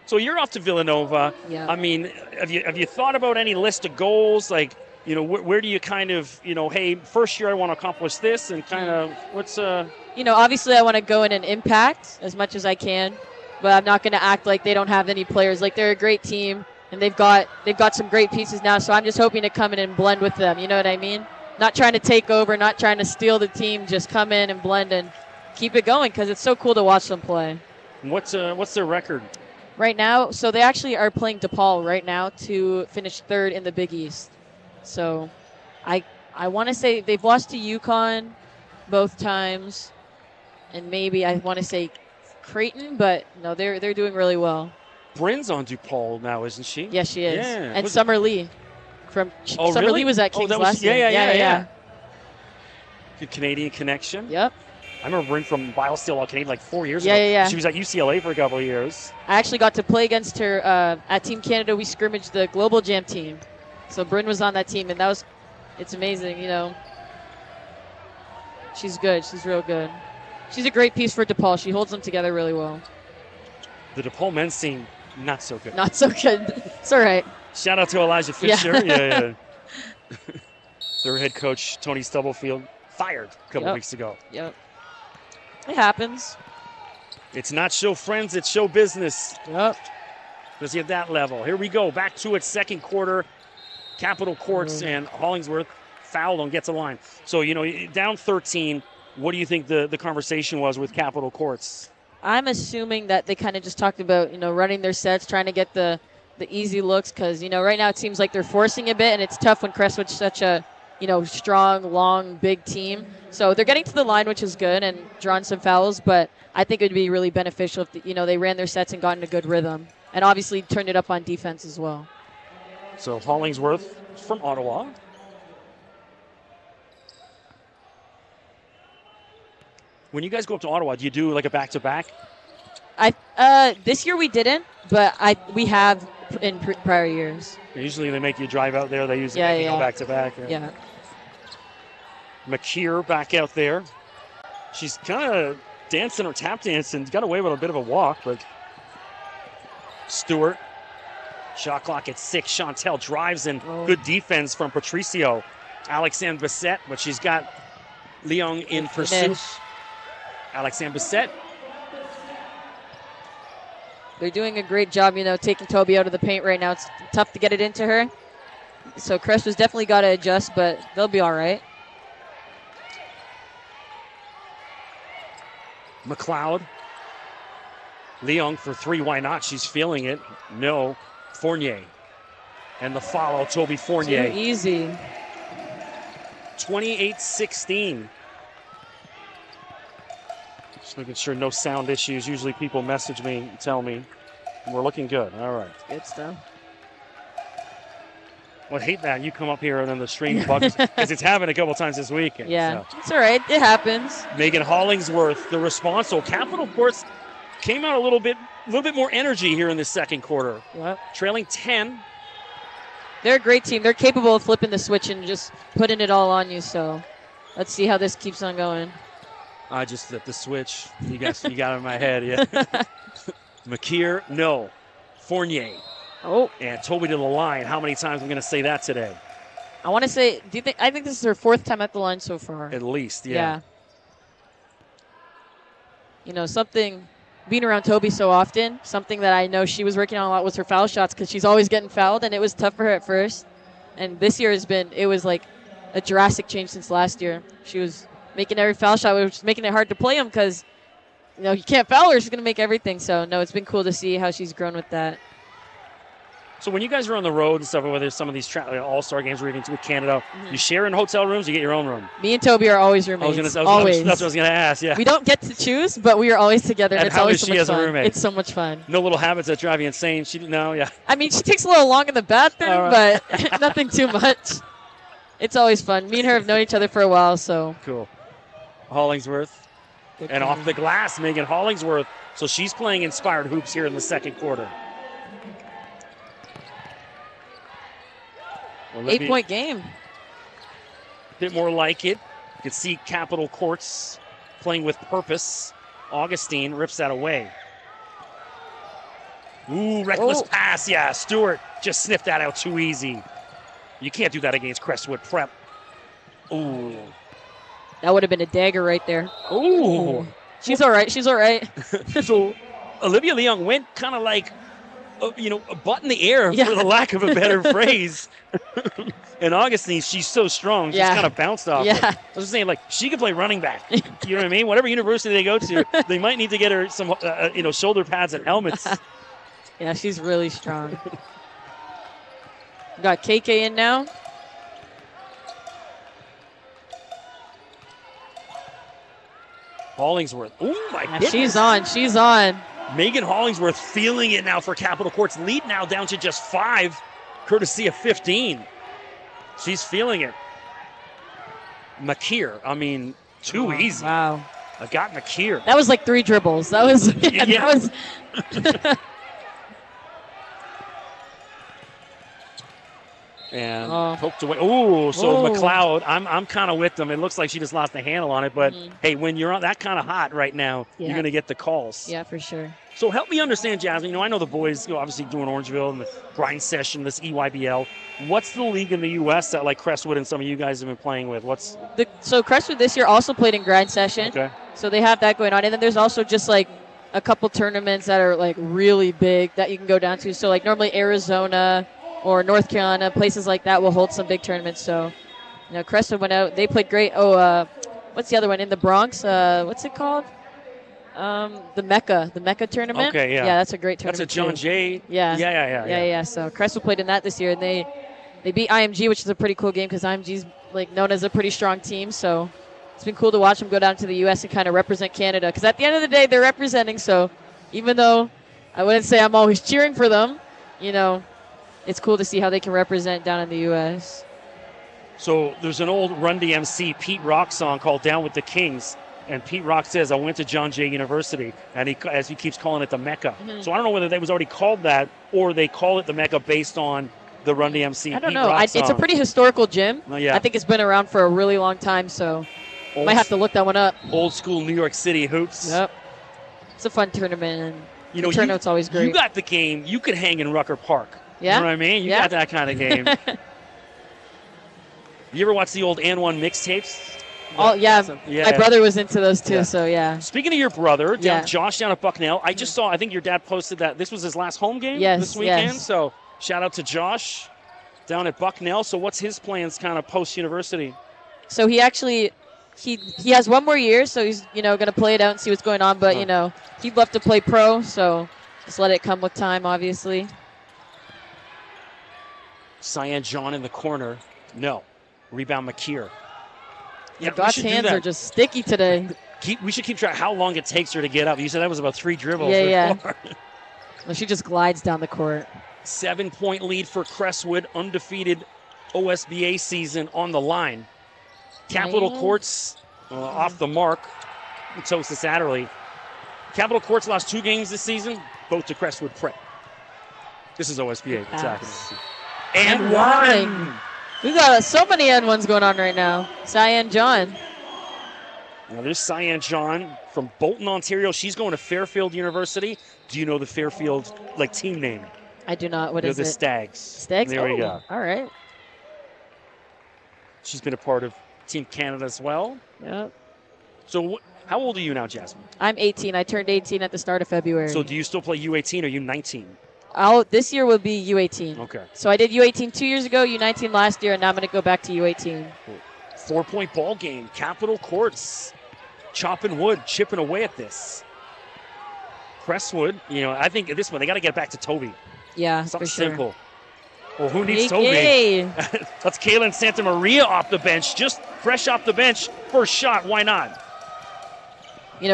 A: So you're off to Villanova.
B: Yeah.
A: I mean, have you thought about any list of goals? Like, where do you kind of, hey, first year I want to accomplish this, and kind of what's
B: obviously I want to go in and impact as much as I can, but I'm not going to act like they don't have any players. Like, they're a great team, and they've got some great pieces now, so I'm just hoping to come in and blend with them. You know what I mean? Not trying to take over, not trying to steal the team, just come in and blend and keep it going, because it's so cool to watch them play.
A: What's their record?
B: Right now, so they actually are playing DePaul right now to finish 3rd in the Big East. So I want to say they've lost to UConn both times, and maybe I want to say Creighton, but no, they're doing really well.
A: Bryn's on DePaul now, isn't she?
B: Yes, she is.
A: Yeah.
B: And Summer Lee. Summer
A: really?
B: Lee was at Kings last
A: year.
B: year.
A: Yeah. Good Canadian connection.
B: Yep.
A: I remember Bryn from Biosteel Arcade like 4 years ago.
B: Yeah.
A: She was at UCLA for a couple of years. I
B: actually got to play against her at Team Canada. We scrimmaged the Global Jam team. So Bryn was on that team, and it's amazing, She's good. She's real good. She's a great piece for DePaul. She holds them together really well.
A: The DePaul men's team, not so good.
B: Not so good. It's all right.
A: Shout out to Elijah Fisher. Yeah. Their head coach, Tony Stubblefield, fired a couple weeks ago.
B: Yep. It happens.
A: It's not show friends, it's show business.
B: Yep.
A: Let's get that level. Here we go. Back to it, second quarter. Capitol Courts and Hollingsworth fouled and gets a line. So, down 13, what do you think the conversation was with Capitol Courts?
B: I'm assuming that they kind of just talked about, running their sets, trying to get the easy looks, because, right now it seems like they're forcing a bit, and it's tough when Crestwood's such a, strong, long, big team. So they're getting to the line, which is good, and drawing some fouls, but I think it would be really beneficial if, they ran their sets and got in a good rhythm, and obviously turned it up on defense as well.
A: So Hollingsworth from Ottawa. When you guys go up to Ottawa, do you do like a back-to-back?
B: This year we didn't, but we have in prior years.
A: Usually they make you drive out there. They usually make you go back-to-back.
B: Yeah.
A: McKeer back out there. She's kind of dancing or tap dancing. Got away with a bit of a walk, but Stewart. Shot clock at 6. Chantel drives in. Good defense from Patricio. Alexandre Bissett, but she's got Leung in pursuit.
B: Finish.
A: Alexandre Bissett.
B: They're doing a great job, taking Toby out of the paint right now. It's tough to get it into her. So Crestwood's definitely got to adjust, but they'll be all right.
A: McLeod. Leung for three. Why not? She's feeling it. No. Fournier. And the follow, Toby Fournier.
B: Too easy.
A: 28-16. Just making sure no sound issues. Usually people message me and tell me. We're looking good. All right.
B: Good stuff.
A: Well, I hate that. You come up here and then the stream bugs because it's happened a couple times this weekend.
B: Yeah,
A: so.
B: it's all right. It happens.
A: Megan Hollingsworth, the response. So Capital, of course, came out a little bit more energy here in the second quarter.
B: Yep.
A: Trailing 10.
B: They're a great team. They're capable of flipping the switch and just putting it all on you. So let's see how this keeps on going.
A: I just flipped the switch. You got it in my head, yeah. McKeer, no. Fournier.
B: Oh.
A: And Toby to the line. How many times am I going to say that today?
B: I want to say, I think this is her fourth time at the line so far.
A: At least, yeah.
B: Something, being around Toby so often, something that I know she was working on a lot was her foul shots because she's always getting fouled, and it was tough for her at first. And this year it was like a drastic change since last year. She was making every foul shot, which was making it hard to play them because, you can't foul her. She's going to make everything. So, no, it's been cool to see how she's grown with that.
A: So when you guys are on the road and stuff, whether some of these all-star games we're with Canada, you share in hotel rooms, you get your own room?
B: Me and Toby are always roommates. Always.
A: That's what I was going to ask, yeah.
B: We don't get to choose, but we are always together, and it's
A: how
B: always
A: is
B: so
A: she
B: much
A: as
B: fun.
A: a roommate?
B: It's so much fun.
A: No little habits that drive you insane? Yeah.
B: I mean, she takes a little long in the bathroom, but nothing too much. It's always fun. Me and her have known each other for a while, so.
A: Cool. Hollingsworth.
B: Good
A: and
B: game.
A: off the glass, Megan Hollingsworth. So she's playing inspired hoops here in the second quarter.
B: 8-point game.
A: A bit more like it. You can see Capital Courts playing with purpose. Augustine rips that away. Ooh, reckless pass. Yeah, Stewart just sniffed that out too easy. You can't do that against Crestwood Prep. Ooh.
B: That would have been a dagger right there.
A: Ooh.
B: She's all right.
A: So Olivia Leung went kind of like, a butt in the air, for the lack of a better phrase. And Augustine, she's so strong, she's kind of bounced off.
B: Yeah.
A: I was just saying, she could play running back. You know what I mean? Whatever university they go to, they might need to get her some, shoulder pads and helmets.
B: Yeah, she's really strong. We got KK in now.
A: Hollingsworth. Oh, my goodness.
B: She's on.
A: Megan Hollingsworth feeling it now for Capital Courts. Lead now down to just 5, courtesy of 15. She's feeling it. McKeer, too easy.
B: Wow.
A: I got McKeer.
B: That was like 3 dribbles. That was, that was.
A: And poked away. Ooh, so McLeod, I'm kind of with them. It looks like she just lost the handle on it, but hey, when you're on that kind of hot right now, you're going to get the calls.
B: Yeah, for sure.
A: So help me understand, Jasmine. I know the boys, obviously doing Orangeville and the grind session, this EYBL. What's the league in the U.S. that Crestwood and some of you guys have been playing with?
B: So Crestwood this year also played in grind session.
A: Okay.
B: So they have that going on, and then there's also just a couple tournaments that are really big that you can go down to. So normally Arizona or North Carolina, places like that will hold some big tournaments. So, Crestwood went out. They played great. What's the other one in the Bronx? What's it called? The Mecca tournament.
A: Okay, yeah.
B: Yeah, that's a great tournament.
A: That's a John Jay.
B: Yeah. So Crestwood played in that this year, and they beat IMG, which is a pretty cool game because IMG's known as a pretty strong team. So it's been cool to watch them go down to the U.S. and kind of represent Canada. Because at the end of the day, they're representing. So even though I wouldn't say I'm always cheering for them, it's cool to see how they can represent down in the U.S.
A: So there's an old Run DMC Pete Rock song called Down with the Kings. And Pete Rock says, I went to John Jay University. And he keeps calling it the Mecca. Mm-hmm. So I don't know whether they was already called that or they call it the Mecca based on the Run DMC
B: I don't
A: Pete
B: know.
A: Rock song.
B: It's a pretty historical gym.
A: Yeah.
B: I think it's been around for a really long time. So might have to look that one up.
A: Old school New York City hoops.
B: Yep. It's a fun tournament. And the turnout's always great.
A: You got the game. You could hang in Rucker Park.
B: Yeah?
A: You know what I mean? You got that kind of game. You ever watch the old And One mixtapes?
B: Oh, yeah. My brother was into those too, so yeah.
A: Speaking of your brother, Josh down at Bucknell, I just saw, I think your dad posted that this was his last home game this weekend.
B: Yes.
A: So shout out to Josh down at Bucknell. So what's his plans kind of post-university?
B: So he actually, he has one more year, so he's, going to play it out and see what's going on. But, he'd love to play pro, so just let it come with time, obviously.
A: Cyan John in the corner. No. Rebound McKeer.
B: Yeah, God's hands are just sticky today.
A: We should keep track how long it takes her to get up. You said that was about 3 dribbles.
B: Yeah. Well, she just glides down the court.
A: 7-point lead for Crestwood. Undefeated OSBA season on the line. Capital Courts off the mark. Toast this Adderley. Capital Courts lost 2 games this season, both to Crestwood Prep. This is OSBA. And one.
B: We got so many N1s going on right now. Cyan John.
A: Now there's Cyan John from Bolton, Ontario. She's going to Fairfield University. Do you know the Fairfield team name?
B: I do not. What is it?
A: The Stags.
B: Stags?
A: There we go.
B: All right.
A: She's been a part of Team Canada as well.
B: Yep.
A: So how old are you now, Jasmine?
B: I'm 18. I turned 18 at the start of February.
A: So do you still play U18 or U19?
B: This year will be U18.
A: Okay.
B: So I did U18 2 years ago, U19 last year, and now I'm going to go back to U18.
A: Cool. 4-point ball game. Capital Courts chopping wood, chipping away at this. Crestwood, I think at this one they got to get back to Toby.
B: Yeah,
A: something
B: for sure.
A: simple. Well, who needs Toby? That's Kaylin Santa Maria off the bench, just fresh off the bench. First shot, why not?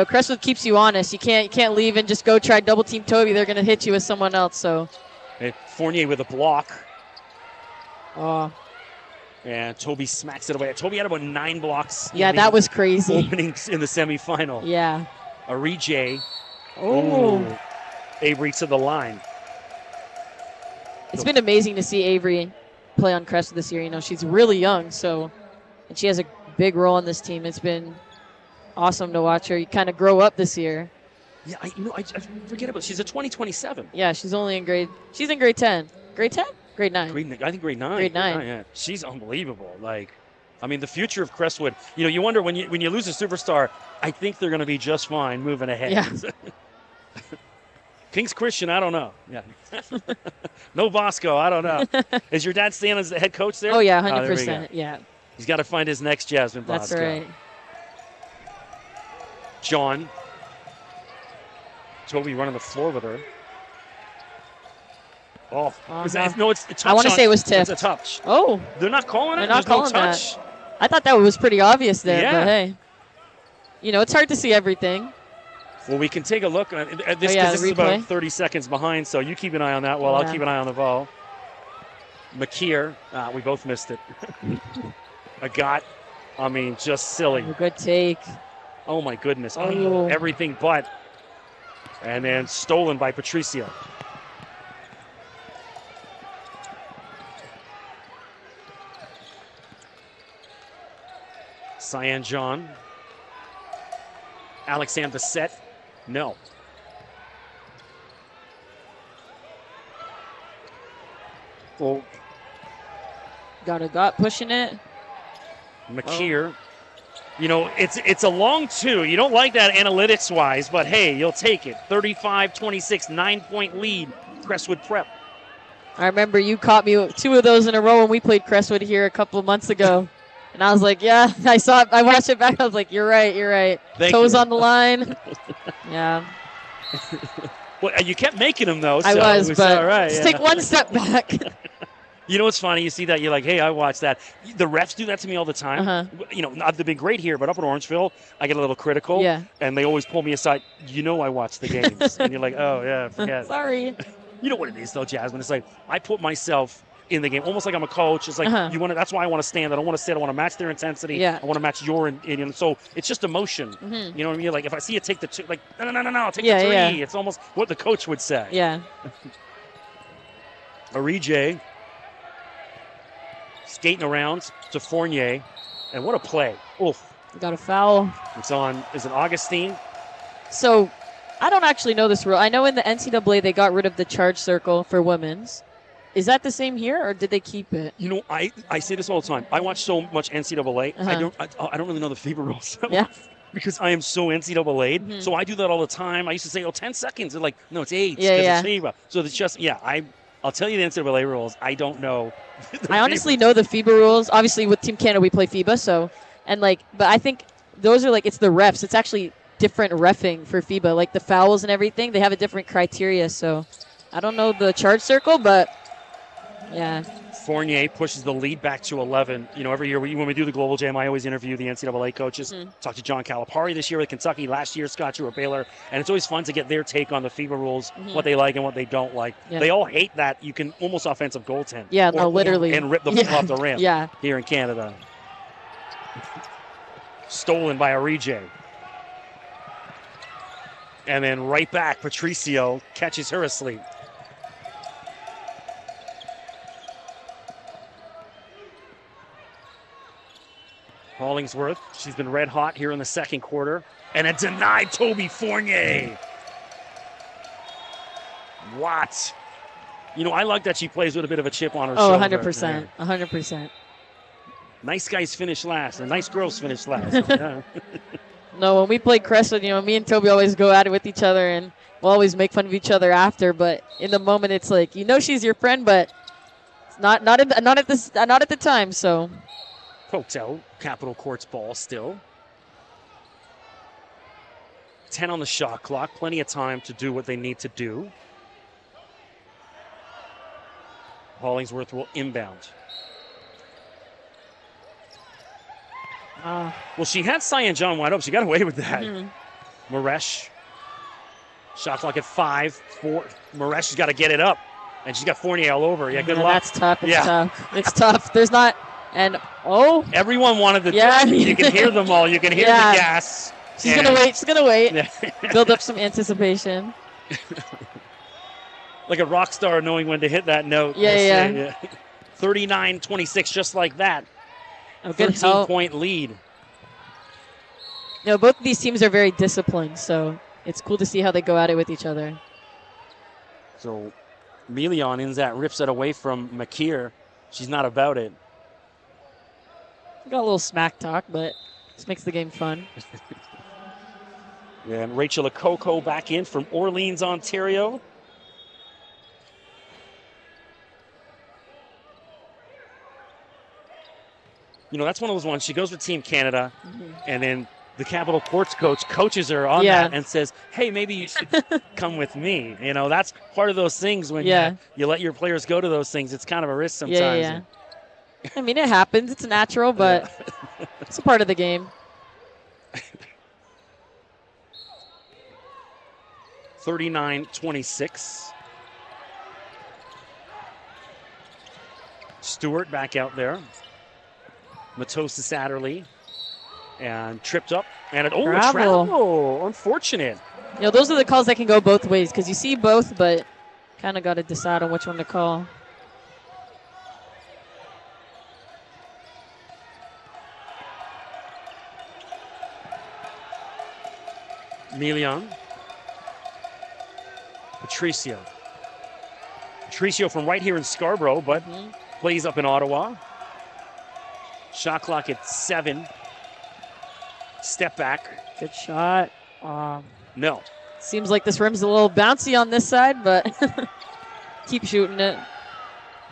B: Crestwood keeps you honest. You can't leave and just go try double team Toby. They're going to hit you with someone else. So,
A: Fournier with a block.
B: Oh.
A: And Toby smacks it away. Toby had about 9 blocks.
B: Yeah, that was crazy.
A: Opening in the semifinal.
B: Yeah.
A: Arije.
B: Oh.
A: Avery to the line.
B: It's been amazing to see Avery play on Crestwood this year. She's really young, and she has a big role on this team. It's been awesome to watch her kind of grow up this year.
A: Yeah, I forget about. She's a 2027.
B: Yeah, she's in grade 10. Grade 10? Grade 9.
A: I think grade 9.
B: Grade 9.
A: Yeah. She's unbelievable. The future of Crestwood. You wonder when you lose a superstar. I think they're going to be just fine moving ahead.
B: Yeah.
A: King's Christian, I don't know. Yeah. No Bosco, I don't know. Is your dad staying as the head coach there?
B: Oh yeah, 100%. Yeah.
A: He's got to find his next Jasmine Bosco.
B: That's right.
A: John. Toby running the floor with her. Oh, it's touch.
B: I want to say it was tipped.
A: It's a touch.
B: Oh.
A: They're not calling it?
B: They're not calling
A: no touch?
B: that. I thought that was pretty obvious there, but hey. It's hard to see everything.
A: Well, we can take a look at this because this is about 30 seconds behind, so you keep an eye on that while I'll keep an eye on the ball. McKeer, we both missed it. Just silly.
B: Good take.
A: Oh, my goodness. Oh. Everything but. And then stolen by Patricio. Cyan John. Alexander set. No. Well,
B: got pushing it.
A: McKeer. It's a long 2. You don't like that analytics-wise, but hey, you'll take it. 35-26, 9-point lead, Crestwood Prep.
B: I remember you caught me 2 of those in a row when we played Crestwood here a couple of months ago. And I was like, yeah, I saw it. I watched it back. I was like, you're right. Toes on the line. Yeah.
A: Well, you kept making them, though.
B: I was, but
A: all right,
B: just take one step back.
A: You know what's funny? You see that, you're like, hey, I watched that. The refs do that to me all the time. They've been great here, but up in Orangeville, I get a little critical.
B: Yeah.
A: And they always pull me aside. I watch the games. And you're like, oh, yeah, forget.
B: Sorry.
A: You know what it is, though, Jasmine? It's like I put myself in the game, almost like I'm a coach. It's like that's why I want to stand. I don't want to sit. I want to match their intensity.
B: Yeah.
A: I want to match your so it's just emotion.
B: Mm-hmm.
A: You know what I mean? Like if I see you take the 2, like no, I'll take the 3.
B: Yeah.
A: It's almost what the coach would say.
B: Yeah.
A: Arije skating around to Fournier, and what a play! Oof.
B: Got a foul.
A: It's on. Is it Augustine?
B: So, I don't actually know this rule. I know in the NCAA they got rid of the charge circle for women's. Is that the same here, or did they keep it?
A: You know, I say this all the time. I watch so much NCAA. I don't really know the FIBA rules.
B: Yeah.
A: Because I am so NCAA'd.
B: Mm-hmm.
A: So I do that all the time. I used to say, 10 seconds. They're like, no, it's 8
B: Yeah,
A: because
B: yeah.
A: it's FIBA. So it's just, I'll tell you the NCAA rules. I don't know.
B: I honestly know the FIBA rules. Obviously, with Team Canada, we play FIBA. So, but I think those are like, it's the refs. It's actually different reffing for FIBA. Like the fouls and everything, they have a different criteria. So I don't know the charge circle, but yeah.
A: Fournier pushes the lead back to 11. You know, every year when we do the Global Jam, I always interview the NCAA coaches. Talked to John Calipari this year with Kentucky, last year Scott Drew at Baylor, and it's always fun to get their take on the FIBA rules, what they like and what they don't like.
B: Yeah.
A: They all hate that you can almost offensive goaltend.
B: Yeah, no, literally.
A: And rip the ball off the rim.
B: Yeah.
A: Here in Canada. Stolen by Arije. And then right back, Patricio catches her asleep. Hollingsworth, she's been red hot here in the second quarter. And a denied Toby Fournier. What? You know, I like that she plays with a bit of a chip on her shoulder.
B: 100%. 100%.
A: Nice guys finish last, and nice girls finish last. Yeah.
B: No, when we play Crestwood, me and Toby always go at it with each other, and we'll always make fun of each other after. But in the moment, it's like, she's your friend, but it's not at the time. So.
A: Poked out. Capitol Court's ball still. 10 on the shot clock. Plenty of time to do what they need to do. Hollingsworth will inbound. Well, she had Cyan John wide open. She got away with that. Maresh. Shot clock at 5. 4. Maresh has got to get it up. And she's got Fournier all over. Yeah, good luck.
B: That's tough. It's tough. It's tough. There's not. And everyone
A: wanted the you can hear them all. You can hear the gas.
B: She's gonna wait. Build up some anticipation.
A: Like a rock star knowing when to hit that note.
B: Yeah.
A: 39-26, just like that.
B: A good
A: 13-point lead.
B: Both of these teams are very disciplined, so it's cool to see how they go at it with each other.
A: So Milion in that rips it away from McKeer. She's not about it.
B: Got a little smack talk, but this makes the game fun.
A: And Rachel Akoko back in from Orleans, Ontario. That's one of those ones. She goes with Team Canada, and then the Capitol Courts coach coaches her on that and says, hey, maybe you should come with me. That's part of those things when you let your players go to those things. It's kind of a risk sometimes.
B: Yeah. I mean, it happens. It's natural, but it's a part of the game.
A: 39-26. Stewart back out there. Matosa Satterley. And tripped up. And travel. Unfortunate.
B: Those are the calls that can go both ways because you see both, but kind of got to decide on which one to call.
A: Milion. Patricio from right here in Scarborough, but plays up in Ottawa. Shot clock at 7. Step back.
B: Good shot.
A: No.
B: Seems like this rim's a little bouncy on this side, but keep shooting it.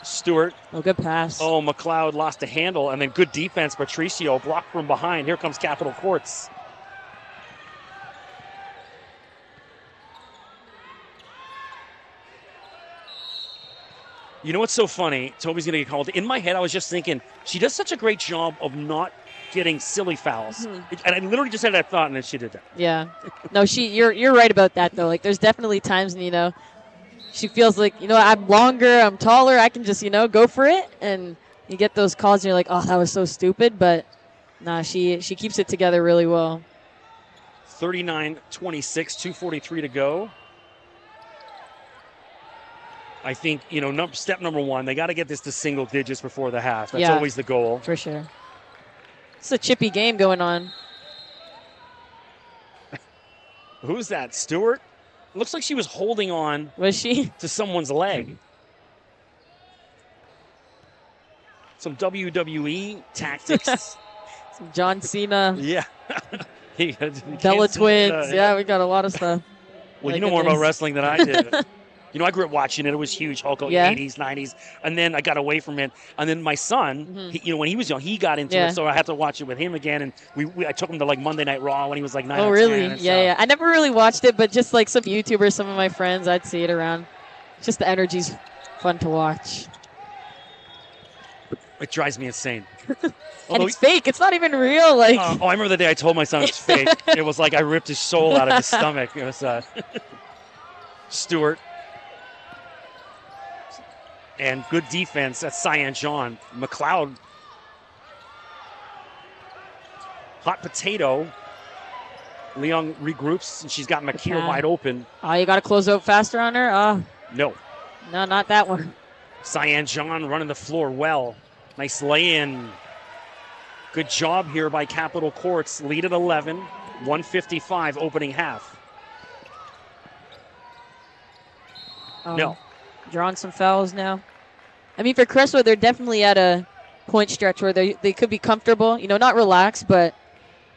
A: Stewart.
B: Good pass.
A: McLeod lost a handle, and then good defense. Patricio blocked from behind. Here comes Capitol Courts. You know what's so funny? Toby's going to get called. In my head, I was just thinking, she does such a great job of not getting silly fouls. And I literally just had that thought, and then she did that.
B: Yeah. No, you're right about that, though. Like, there's definitely times when, she feels like, I'm longer, I'm taller, I can just, go for it. And you get those calls, and you're like, oh, that was so stupid. But, nah, she keeps it together really well.
A: 39-26, 2:43 to go. I think, step number 1, they got to get this to single digits before the half. That's always the goal.
B: For sure. It's a chippy game going on.
A: Who's that? Stewart? Looks like she was holding on.
B: Was she?
A: To someone's leg. some WWE tactics.
B: Some John Cena.
A: Yeah.
B: Bella Twins. Yeah, we got a lot of stuff.
A: Well, you know more about wrestling than I did. You know, I grew up watching it. It was huge, Hulk, 80s, 90s. And then I got away from it. And then my son, when he was young, he got into it. So I had to watch it with him again. And I took him to, like, Monday Night Raw when he was, like, 9 or 10.
B: Oh, really? Yeah. I never really watched it, but just, like, some YouTubers, some of my friends, I'd see it around. Just the energy's fun to watch.
A: It drives me insane.
B: And it's fake. It's not even real. Like.
A: I remember the day I told my son it's fake. It was like I ripped his soul out of his stomach. It was Stewart. And good defense. That's Cyan John. McLeod. Hot potato. Leung regroups, and she's got Makir wide open.
B: Oh, you got to close out faster on her?
A: No.
B: No, not that one.
A: Cyan John running the floor well. Nice lay-in. Good job here by Capitol Courts. Lead at 11. 1:55 opening half. No.
B: Drawing some fouls now. I mean, for Crestwood, they're definitely at a point stretch where they could be comfortable. Not relaxed, but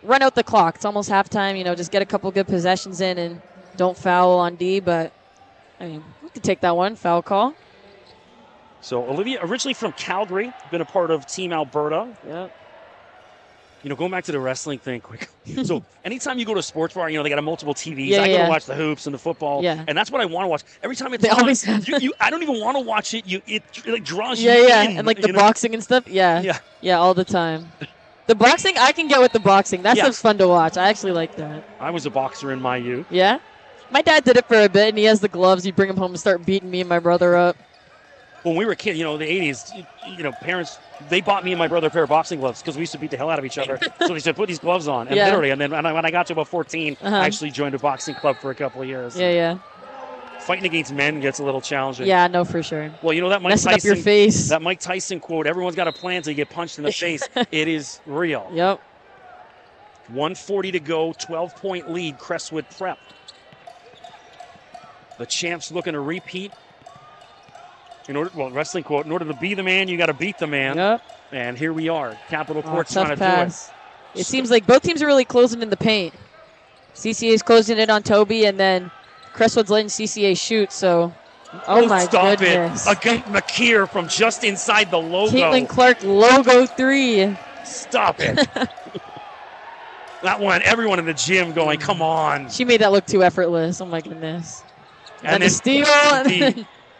B: run out the clock. It's almost halftime. Just get a couple good possessions in and don't foul on D. But, I mean, we could take that one. Foul call.
A: So, Olivia, originally from Calgary, been a part of Team Alberta.
B: Yep.
A: Going back to the wrestling thing quick. So, anytime you go to a sports bar, they got multiple TVs. I go to watch the hoops and the football.
B: Yeah.
A: And that's what I want to watch. Every time it's
B: they
A: on,
B: always have.
A: I don't even want to watch it. It like draws you in.
B: And like the boxing and stuff. Yeah, all the time. The boxing, I can get with the boxing. That stuff's fun to watch. I actually like that.
A: I was a boxer in my youth.
B: Yeah? My dad did it for a bit, and he has the gloves. He'd bring them home and start beating me and my brother up.
A: When we were kids, the 80s, parents, they bought me and my brother a pair of boxing gloves because we used to beat the hell out of each other. So they said, put these gloves on. And literally, and then when I got to about 14, I actually joined a boxing club for a couple of years.
B: Yeah.
A: Fighting against men gets a little challenging.
B: Yeah, no, for sure.
A: Well, that Mike
B: Messing
A: Tyson,
B: up your face.
A: That Mike Tyson quote, everyone's got a plan until you get punched in the face. It is real.
B: Yep.
A: 1:40 to go, 12-point lead, Crestwood Prep. The champs looking to repeat. Wrestling quote, in order to be the man, you got to beat the man.
B: Yep.
A: And here we are. Capitol Courts
B: tough
A: trying to
B: pass.
A: do it.
B: It seems like both teams are really closing in the paint. CCA's closing it on Toby, and then Crestwood's letting CCA shoot, so... Oh, my goodness.
A: Stop it. Makir from just inside the logo.
B: Caitlin Clark, logo 3.
A: Stop it. That one, everyone in the gym going, come on.
B: She made that look too effortless. Oh, my goodness. And the steal.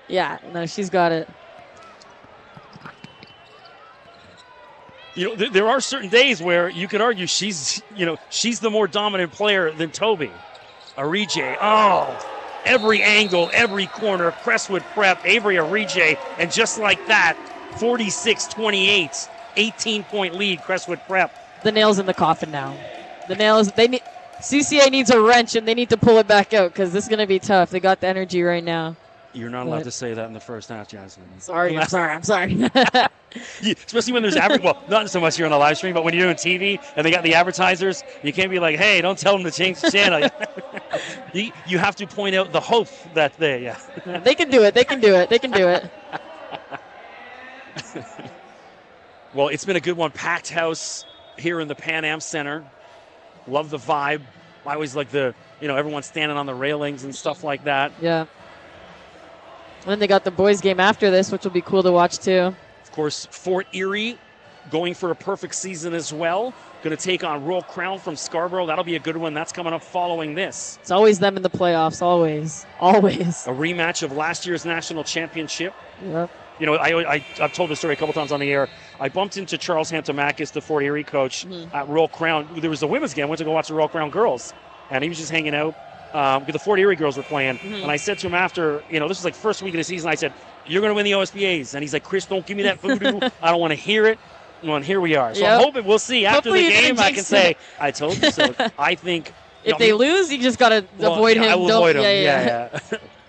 B: Yeah, no, she's got it.
A: There are certain days where you could argue she's the more dominant player than Toby. Arije, every angle, every corner, Crestwood Prep, Avery Arije, and just like that, 46-28, 18-point lead, Crestwood Prep.
B: The nail's in the coffin now. CCA needs a wrench, and they need to pull it back out because this is going to be tough. They got the energy right now.
A: You're not allowed to say that in the first half, Jasmine.
B: I'm sorry.
A: Especially when there's not so much here on the live stream, but when you're doing TV and they got the advertisers, you can't be like, hey, don't tell them to change the channel. You have to point out the hope that they
B: can do it.
A: Well, it's been a good one. Packed house here in the Pan Am Center. Love the vibe. I always like everyone standing on the railings and stuff like that.
B: Yeah. And then they got the boys game after this, which will be cool to watch too.
A: Of course, Fort Erie going for a perfect season as well. Going to take on Royal Crown from Scarborough. That'll be a good one. That's coming up following this.
B: It's always them in the playoffs, always.
A: A rematch of last year's national championship.
B: Yep.
A: I've told this story a couple times on the air. I bumped into Charles Hamptomakis, the Fort Erie coach, at Royal Crown. There was the women's game. I went to go watch the Royal Crown girls, and he was just hanging out. Because the Fort Erie girls were playing. And I said to him after, this was like first week of the season, I said, you're going to win the OSBAs. And he's like, Chris, don't give me that voodoo. I don't want to hear it. And here we are. So I'm hoping we'll see after the game. I can say, I told you so. I think.
B: If they lose, you just got to avoid him.
A: I will avoid him. Yeah.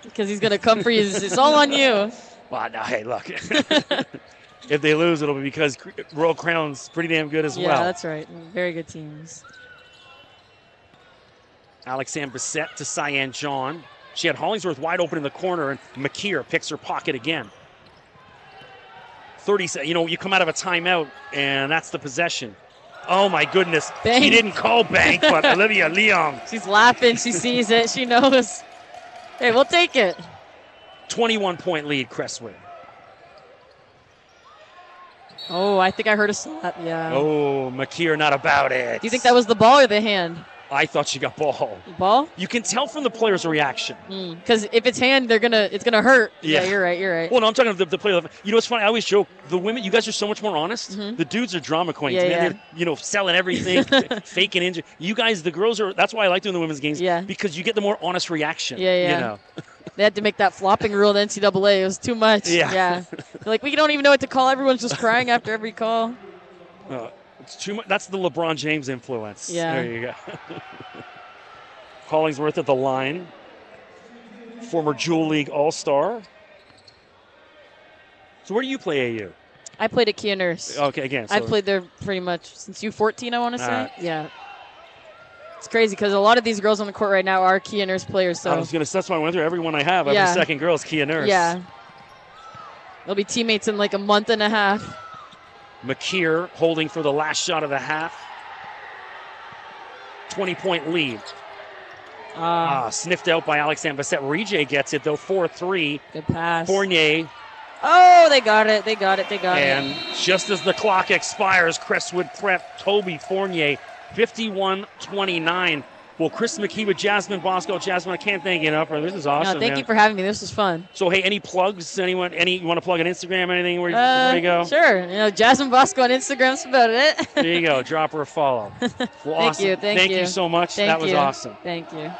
B: Because he's going to come for you. It's all on you.
A: Well, no, hey, look. If they lose, it'll be because Royal Crown's pretty damn good as well.
B: Yeah, that's right. Very good teams.
A: Alexandre Bissett to Cyan John. She had Hollingsworth wide open in the corner, and Makir picks her pocket again. 30 seconds. You know, you come out of a timeout, and that's the possession. Oh, my goodness.
B: Bang.
A: She didn't call bank, but Olivia Leong.
B: She's laughing. She sees it. She knows. Hey, we'll take it.
A: 21-point lead, Crestwood.
B: Oh, I think I heard a slap. Yeah.
A: Oh, McKeer not about it.
B: Do you think that was the ball or the hand?
A: I thought she got ball.
B: Ball?
A: You can tell from the player's reaction.
B: Because if it's hand, it's gonna hurt.
A: Yeah.
B: You're right. You're right.
A: Well, no, I'm talking about the player. You know what's funny? I always joke, the women, you guys are so much more honest. The dudes are drama queens.
B: Yeah,
A: Man, they're, selling everything, faking injury. You guys, the girls are, that's why I like doing the women's games.
B: Yeah.
A: Because you get the more honest reaction.
B: Yeah.
A: You know?
B: They had to make that flopping rule in the NCAA. It was too much.
A: Yeah.
B: They're like, we don't even know what to call. Everyone's just crying after every call.
A: It's too much. That's the LeBron James influence.
B: Yeah.
A: There you go. Hollingsworth at the line. Former Jewel League All-Star. So where do you play AU?
B: I played at Kia Nurse.
A: Okay, again. So
B: I've played there pretty much since U14, I want to say. Yeah. It's crazy because a lot of these girls on the court right now are Kia Nurse players. So
A: that's why I went through everyone I have. Every second girl is Kia Nurse.
B: Yeah. They'll be teammates in like a month and a half.
A: McKeer holding for the last shot of the half. 20-point lead. Sniffed out by Alexandre Bassett. Rejay gets it, though. 4-3.
B: Good pass.
A: Fournier.
B: Oh, they got it.
A: And just as the clock expires, Crestwood prep Toby Fournier, 51-29. Well, Chris McKee with Jasmine Bosco. Jasmine, I can't thank you enough. This is awesome.
B: No, thank you for having me. This was fun.
A: So, hey, any plugs? Anyone? You want to plug on Instagram? Anything where you go?
B: Sure. Jasmine Bosco on Instagram's about it.
A: There you go. Drop her a follow. Well,
B: Thank
A: awesome.
B: you. Thank you.
A: You so much.
B: Thank
A: that was
B: you.
A: awesome.
B: Thank you.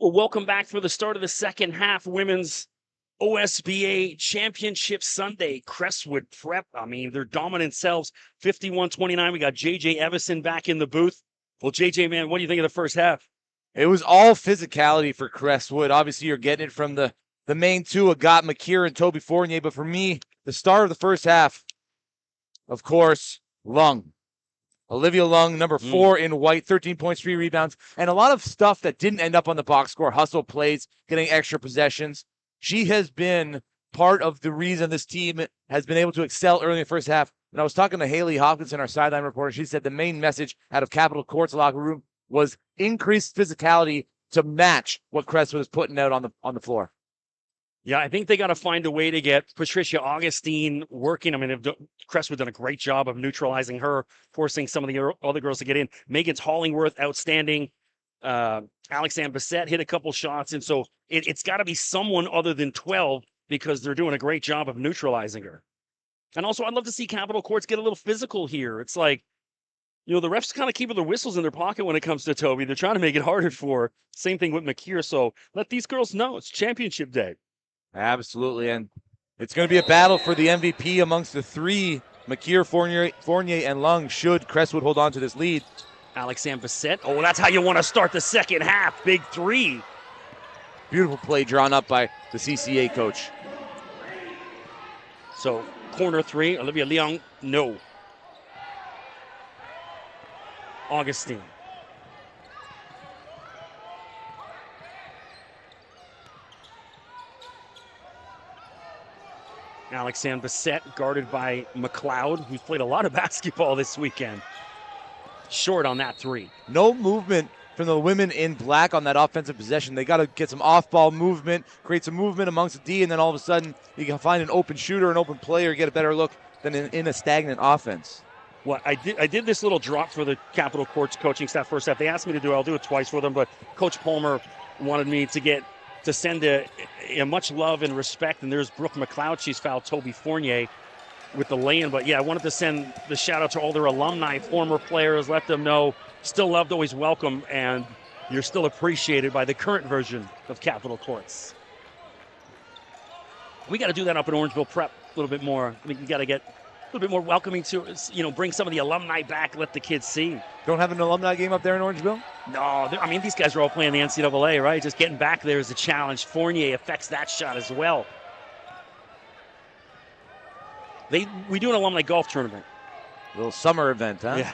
A: Well, welcome back for the start of the second half. Women's OSBA Championship Sunday. Crestwood Prep, I mean, their dominant selves, 51-29. We got J.J. Evison back in the booth. Well, J.J., man, what do you think of the first half?
C: It was all physicality for Crestwood. Obviously, you're getting it from the main two, Agat McKeer and Toby Fournier. But for me, the star of the first half, of course, Lung. Olivia Lung, number 4 in white, 13 points, 3 rebounds, and a lot of stuff that didn't end up on the box score, hustle plays, getting extra possessions. She has been part of the reason this team has been able to excel early in the first half. And I was talking to Haley Hopkinson, our sideline reporter. She said the main message out of Capitol Court's locker room was increased physicality to match what Crestwood is putting out on the floor.
A: Yeah, I think they got to find a way to get Patricia Augustine working. I mean, Crestwood done a great job of neutralizing her, forcing some of the other girls to get in. Megan's Hollingsworth, outstanding. Alexandre Bissett hit a couple shots. And so it's got to be someone other than 12 because they're doing a great job of neutralizing her. And also, I'd love to see Capitol Courts get a little physical here. It's like, the refs kind of keep their whistles in their pocket when it comes to Toby. They're trying to make it harder for her. Same thing with McKeer. So let these girls know it's championship day.
C: Absolutely, and it's going to be a battle for the MVP amongst the three, McKeer, Fournier, and Lung, should Crestwood hold on to this lead.
A: Alexandre Bissett. Oh, that's how you want to start the second half. Big three.
C: Beautiful play drawn up by the CCA coach.
A: So, corner three, Olivia Leong, no. Augustine. Alexandre Bissett guarded by McLeod, who's played a lot of basketball this weekend. Short on that three.
C: No movement from the women in black on that offensive possession. They got to get some off-ball movement, create some movement amongst the D, and then all of a sudden you can find an open shooter, an open player, get a better look than in a stagnant offense.
A: Well, I did this little drop for the Capitol Courts coaching staff first half. They asked me to do it. I'll do it twice for them, but Coach Palmer wanted me to send a much love and respect. And there's Brooke McLeod. She's fouled Toby Fournier with the lay-in. But, yeah, I wanted to send the shout-out to all their alumni, former players, let them know still loved, always welcome, and you're still appreciated by the current version of Capitol Courts. We got to do that up in Orangeville Prep a little bit more. I mean, you got to get a little bit more welcoming to, bring some of the alumni back, let the kids see.
C: Don't have an alumni game up there in Orangeville?
A: No, I mean, these guys are all playing the NCAA, right? Just getting back there is a challenge. Fournier affects that shot as well. We do an alumni golf tournament.
C: A little summer event, huh?
A: Yeah.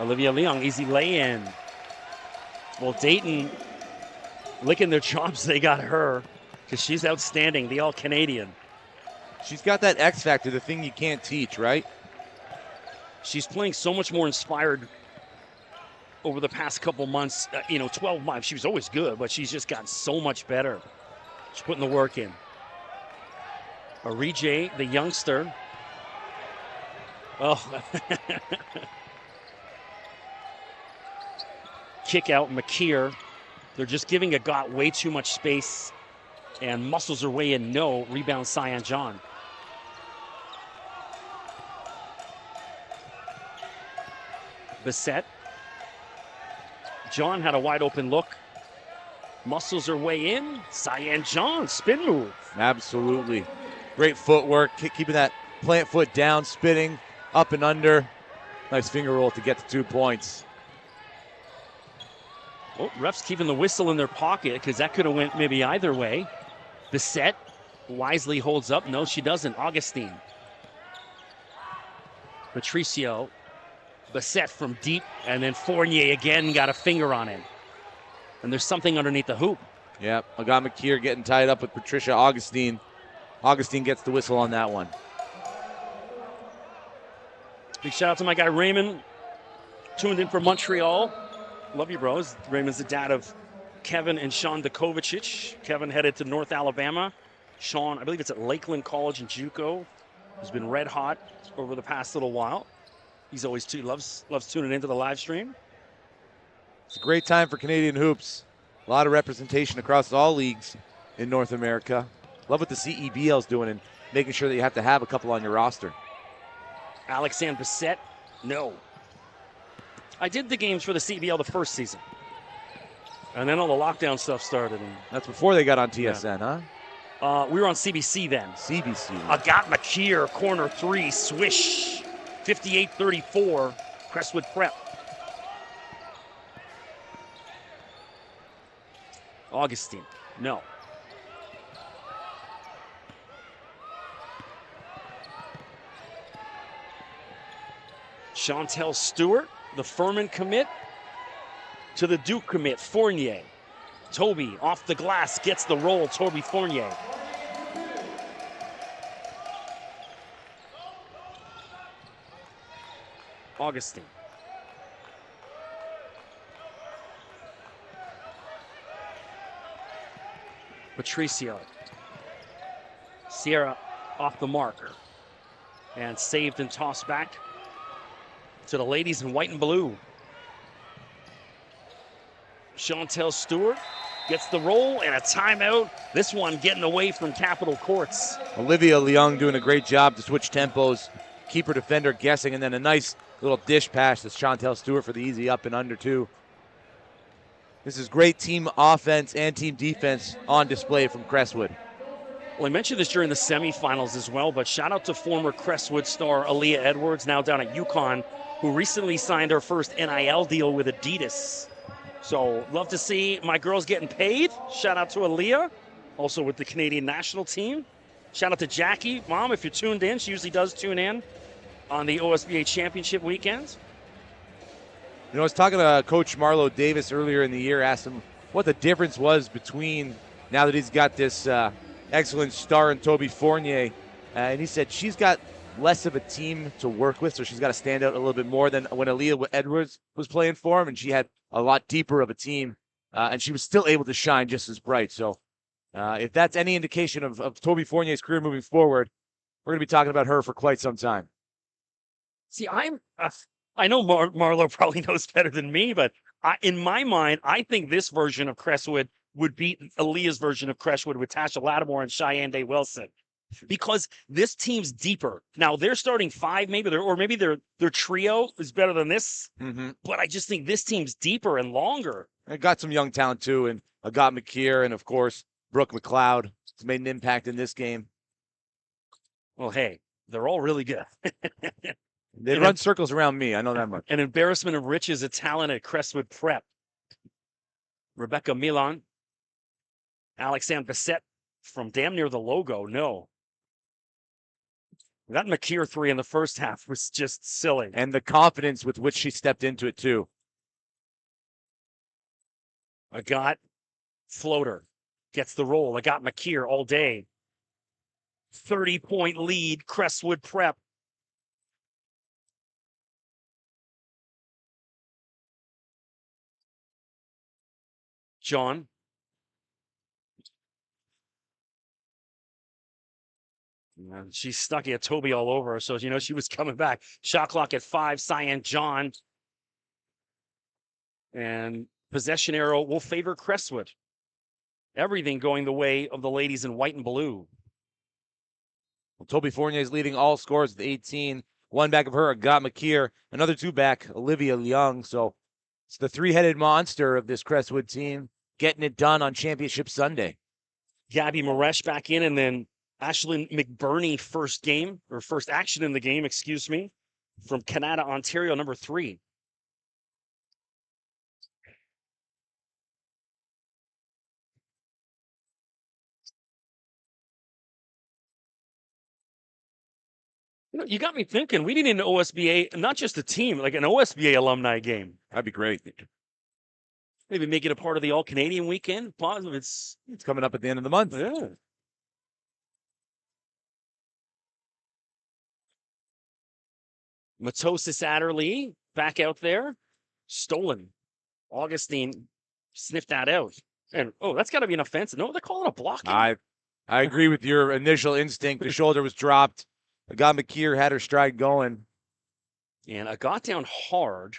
A: Olivia Leong, easy lay-in. Well, Dayton licking their chops. They got her because she's outstanding, the All-Canadian.
C: She's got that X factor, the thing you can't teach, right?
A: She's playing so much more inspired over the past couple months. 12 months, she was always good, but she's just gotten so much better. She's putting the work in. Arije, the youngster. Oh. Kick out McKeer. They're just giving Agat way too much space and muscles her way in. No. Rebound, Cyan John. Bissett. John had a wide open look. Muscles her way in. Cyan John, spin move.
C: Absolutely. Great footwork, keeping that plant foot down, spinning, up and under. Nice finger roll to get to 2 points.
A: Oh, refs keeping the whistle in their pocket because that could have went maybe either way. Bissett wisely holds up. No, she doesn't. Augustine. Patricio. Bissett from deep, and then Fournier again got a finger on it. And there's something underneath the hoop.
C: Yep, Agat McKeer getting tied up with Patricia Augustine. Augustine gets the whistle on that one.
A: Big shout out to my guy Raymond, tuned in from Montreal. Love you, bros. Raymond's the dad of Kevin and Sean Dakovic. Kevin headed to North Alabama. Sean, I believe it's at Lakeland College in JUCO. He's been red hot over the past little while. He's always loves tuning into the live stream.
C: It's a great time for Canadian hoops. A lot of representation across all leagues in North America. Love what the CEBL is doing and making sure that you have to have a couple on your roster.
A: Alexandre Bissett, no. I did the games for the CEBL the first season. And then all the lockdown stuff started. And,
C: That's before they got on TSN, huh?
A: we were on CBC then.
C: CBC.
A: Agat McKeer, corner 3, swish. 58-34, Crestwood Prep. Augustine, no. Chantel Stewart, the Furman commit, to the Duke commit, Fournier. Toby off the glass, gets the roll, Toby Fournier. Augustine. Patricio. Sierra off the marker. And saved and tossed back to the ladies in white and blue. Chantel Stewart gets the roll and a timeout. This one getting away from Capitol Courts.
C: Olivia Leung doing a great job to switch tempos, keep her defender guessing, and then a nice little dish pass to Chantel Stewart for the easy up and under two. This is great team offense and team defense on display from Crestwood.
A: Well, I mentioned this during the semifinals as well, but shout out to former Crestwood star Aaliyah Edwards, now down at UConn, who recently signed her first NIL deal with Adidas. So love to see my girls getting paid. Shout out to Aaliyah, also with the Canadian national team. Shout out to Jackie. Mom, if you're tuned in, she usually does tune in on the OSBA championship weekends.
C: You know, I was talking to Coach Marlo Davis earlier in the year, asked him what the difference was between now that he's got this excellent star in Toby Fournier. And he said she's got less of a team to work with, so she's got to stand out a little bit more than when Aaliyah Edwards was playing for him, and she had a lot deeper of a team, and she was still able to shine just as bright. So if that's any indication of Toby Fournier's career moving forward, we're going to be talking about her for quite some time.
A: See, I know Marlo probably knows better than me, but in my mind, I think this version of Crestwood would beat Aaliyah's version of Crestwood with Tasha Lattimore and Cheyenne Day Wilson. Because this team's deeper. Now they're starting 5, maybe their trio is better than this.
C: Mm-hmm.
A: But I just think this team's deeper and longer.
C: It got some young talent too, and Agat McKeer, and of course Brooke McLeod has made an impact in this game.
A: Well, hey, they're all really good.
C: They run circles around me. I know that much.
A: An embarrassment of riches, a talent at Crestwood Prep. Rebecca Milan, Alexandre Bissett from damn near the logo. No. That McKeer 3 in the first half was just silly.
C: And the confidence with which she stepped into it, too.
A: Agat floater gets the roll. Agat McKeer all day. 30-point lead, Crestwood Prep. John. And she's stuck at Toby all over her, so you know she was coming back. Shot clock at 5, Cyan John. And possession arrow will favor Crestwood. Everything going the way of the ladies in white and blue.
C: Well, Toby Fournier is leading all scores with 18. One back of her, Agat McKeer. Another 2 back, Olivia Leung. So it's the 3-headed monster of this Crestwood team getting it done on Championship Sunday.
A: Gabby Maresh back in, and then Ashlyn McBurney first action in the game, excuse me, from Canada, Ontario, number 3. You know, you got me thinking, we need an OSBA, not just a team, like an OSBA alumni game.
C: That'd be great.
A: Maybe make it a part of the All-Canadian weekend. Positive,
C: It's coming up at the end of the month.
A: yeah. Matosis Adderley back out there. Stolen. Augustine sniffed that out. And, that's got to be an offense. No, they're calling a blocking.
C: I agree with your initial instinct. The shoulder was dropped. Agat McKeer had her stride going.
A: And I got down hard.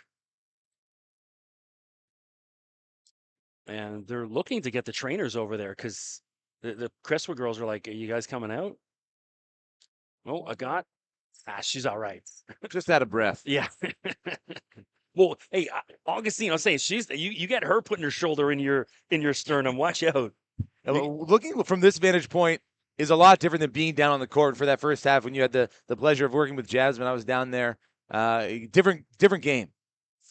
A: And they're looking to get the trainers over there because the Crestwood girls are like, are you guys coming out? Oh, Agat. She's all right.
C: Just out of breath.
A: Yeah. Well, hey, Augustine, I'm saying you get her putting her shoulder in your sternum. Watch out.
C: Looking from this vantage point is a lot different than being down on the court for that first half when you had the pleasure of working with Jasmine. I was down there. Different game.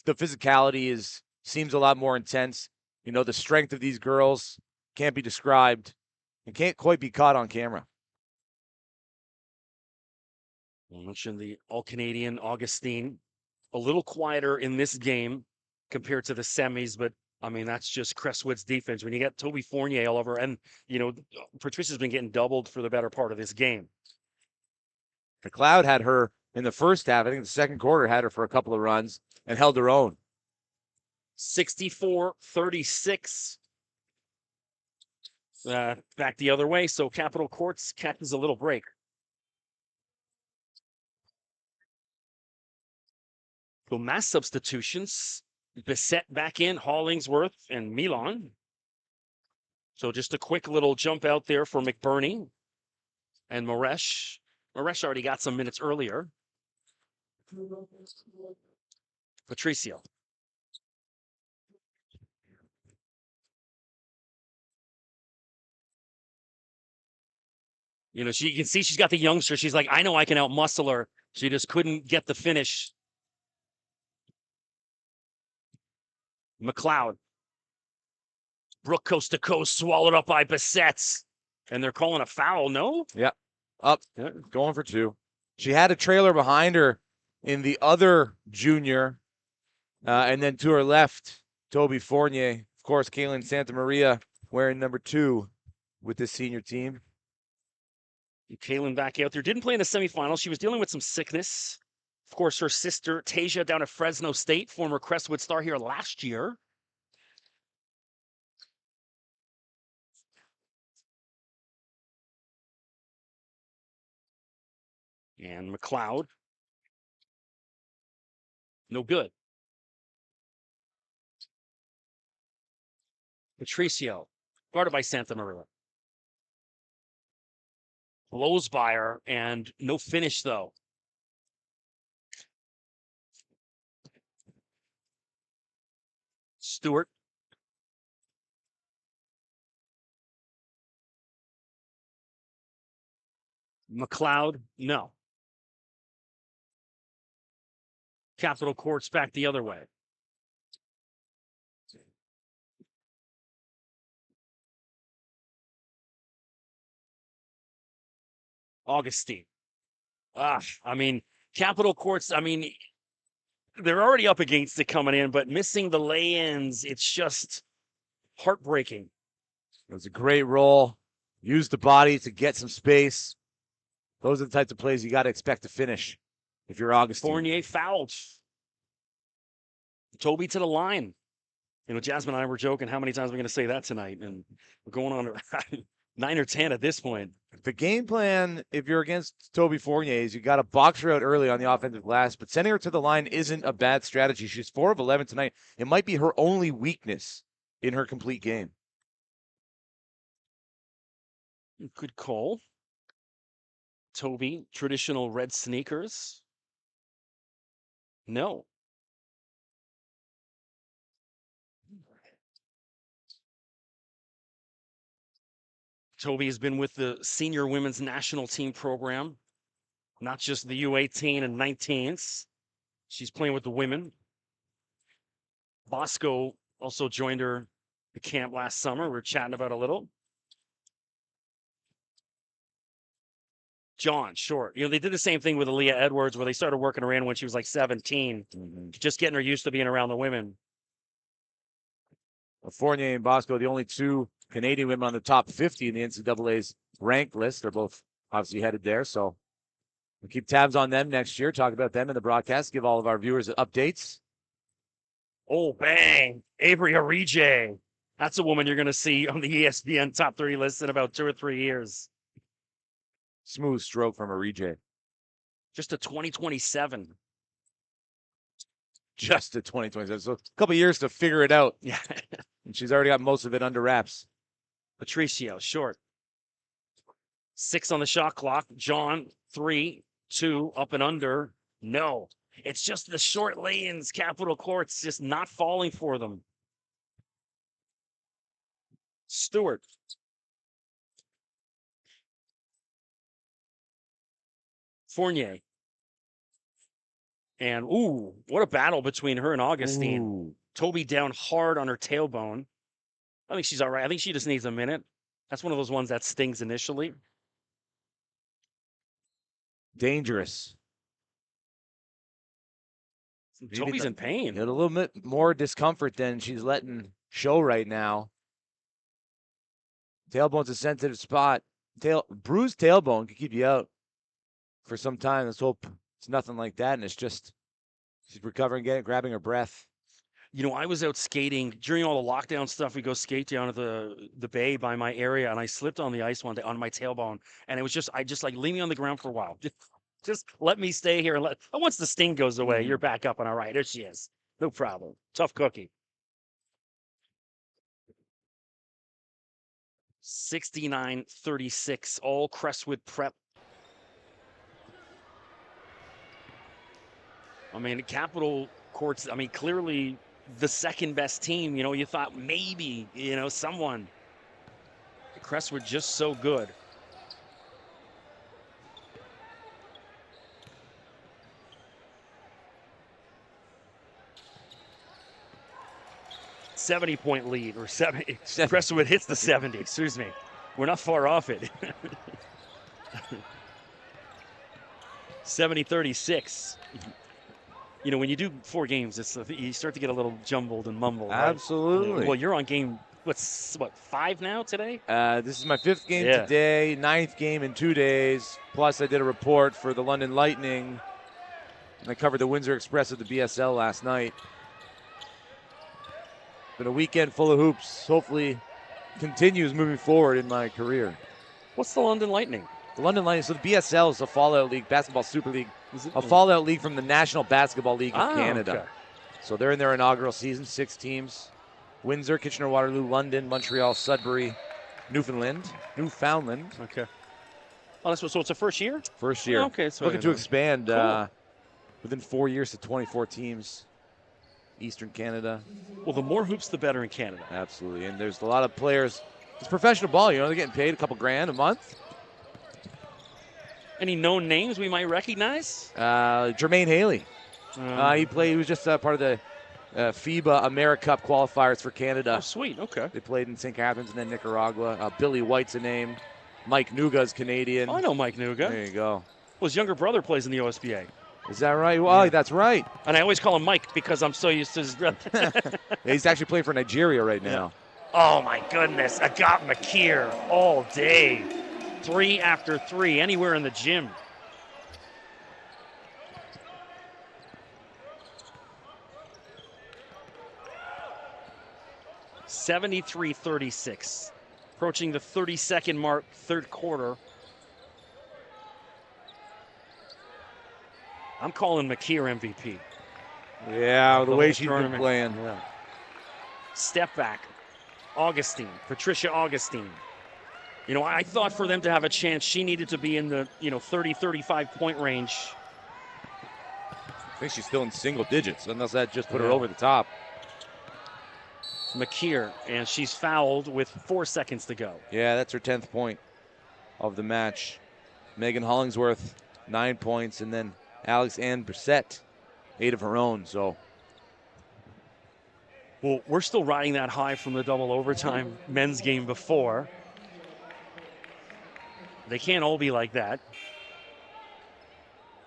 C: The physicality seems a lot more intense. You know, the strength of these girls can't be described and can't quite be caught on camera.
A: I mentioned the All-Canadian Augustine. A little quieter in this game compared to the semis, but I mean, that's just Crestwood's defense. When you get Toby Fournier all over, and, Patricia's been getting doubled for the better part of this game.
C: McLeod had her in the first half. I think the second quarter had her for a couple of runs and held her own.
A: 64-36. Back the other way, so Capitol Courts catches a little break. So mass substitutions. Bissett back in, Hollingsworth and Milan. So just a quick little jump out there for McBurney and Moresh. Moresh already got some minutes earlier. Patricio. You can see she's got the youngster. She's like, I know I can out-muscle her. She just couldn't get the finish. McLeod. Brooke coast to coast, swallowed up by Bissett. And they're calling a foul, no?
C: Yeah. Up. Yeah, going for two. She had a trailer behind her in the other junior. And then to her left, Toby Fournier. Of course, Kaylin Santa Maria wearing number 2 with this senior team.
A: Kaylin back out there. Didn't play in the semifinals. She was dealing with some sickness. Of course, her sister, Tasia, down at Fresno State, former Crestwood star here last year. And McLeod. No good. Patricio, guarded by Santa Maria. Blows by her, and no finish, though. Stewart. McLeod, no. Capitol Courts back the other way. Augustine. I mean, Capitol Courts, they're already up against it coming in, but missing the lay-ins, it's just heartbreaking.
C: It was a great roll. Used the body to get some space. Those are the types of plays you got to expect to finish if you're Augustine.
A: Fournier fouled. Toby to the line. Jasmine and I were joking how many times we're going to say that tonight, and we're going on 9 or 10 at this point.
C: The game plan, if you're against Toby Fournier, is you got to box her out early on the offensive glass, but sending her to the line isn't a bad strategy. She's 4 of 11 tonight. It might be her only weakness in her complete game.
A: Good call. Toby, traditional red sneakers. No. Toby has been with the senior women's national team program, not just the U18 and 19s. She's playing with the women. Bosco also joined her the camp last summer. We were chatting about a little. John, short. They did the same thing with Aaliyah Edwards where they started working her in when she was like 17, just getting her used to being around the women.
C: Fournier and Bosco, the only 2 Canadian women on the top 50 in the NCAA's ranked list. They're both obviously headed there, so we'll keep tabs on them next year, talk about them in the broadcast, give all of our viewers updates.
A: Oh, bang. Avery Arije. That's a woman you're going to see on the ESPN top 30 list in about 2 or 3 years.
C: Smooth stroke from Arije.
A: Just a 2027.
C: Just a 2027. So a couple years to figure it out.
A: Yeah.
C: And she's already got most of it under wraps.
A: Patricio, short. 6 on the shot clock. John, 3, 2, up and under. No. It's just the short lay-ins, Capitol Courts just not falling for them. Stewart. Fournier. And, ooh, what a battle between her and Augustine.
C: Ooh.
A: Toby down hard on her tailbone. I think she's all right. I think she just needs a minute. That's one of those ones that stings initially.
C: Dangerous.
A: Toby's in pain.
C: Got a little bit more discomfort than she's letting show right now. Tailbone's a sensitive spot. Bruised tailbone could keep you out for some time. Let's hope it's nothing like that, and it's just she's recovering, grabbing her breath.
A: You know, I was out skating during all the lockdown stuff. We go skate down at the bay by my area, and I slipped on the ice one day on my tailbone, and it was just like leave me on the ground for a while. Just let me stay here. And once the sting goes away, you're back up and all right. There she is. No problem. Tough cookie. 69-36, all Crestwood prep. I mean, Capitol Courts, I mean, clearly the second best team. You know, you thought maybe, you know, someone. Crestwood just so good. .70 lead, or 70. Crestwood hits the 70. Excuse me. We're not far off it. 70-36. You know, when you do 4 games, you start to get a little jumbled and mumbled.
C: Absolutely.
A: Right? Well, you're on game, what, 5 now today?
C: This is my 5th game today, 9th game in 2 days. Plus, I did a report for the London Lightning, and I covered the Windsor Express of the BSL last night. Been a weekend full of hoops. Hopefully continues moving forward in my career.
A: What's the London Lightning?
C: The London Lightning, so the BSL is a fallout league, Basketball Super League, a fallout league from the National Basketball League of Canada. Okay. So they're in their inaugural season, 6 teams. Windsor, Kitchener-Waterloo, London, Montreal, Sudbury, Newfoundland.
A: Okay. Oh, so it's a first year?
C: First year.
A: Oh, okay. So
C: looking to expand within 4 years to 24 teams. Eastern Canada.
A: Well, the more hoops, the better in Canada.
C: Absolutely. And there's a lot of players. It's professional ball, you know, they're getting paid a couple grand a month.
A: Any known names we might recognize?
C: Jermaine Haley. He was just part of the FIBA AmeriCup qualifiers for Canada.
A: Oh, sweet. Okay.
C: They played in St. Catharines and then Nicaragua. Billy White's a name. Mike Nuga's Canadian.
A: Oh, I know Mike Nuga.
C: There you go.
A: Well, his younger brother plays in the OSBA.
C: Is that right? Well, yeah. That's right.
A: And I always call him Mike because I'm so used to his brother.
C: He's actually playing for Nigeria right now.
A: Oh, my goodness. I got McKeer all day. 3 after 3, anywhere in the gym. .73-36. Approaching the 30-second mark, third quarter. I'm calling McKeer MVP.
C: Yeah, the way she's been playing.
A: Yeah. Step back. Patricia Augustine. You know, I thought for them to have a chance, she needed to be in the, 30, 35 point range.
C: I think she's still in single digits, unless that just put her over the top.
A: McKeer, and she's fouled with 4 seconds to go.
C: Yeah, that's her 10th point of the match. Megan Hollingsworth, 9 points, and then Alex Ann Brissett, 8 of her own. So,
A: well, we're still riding that high from the double overtime men's game before. They can't all be like that.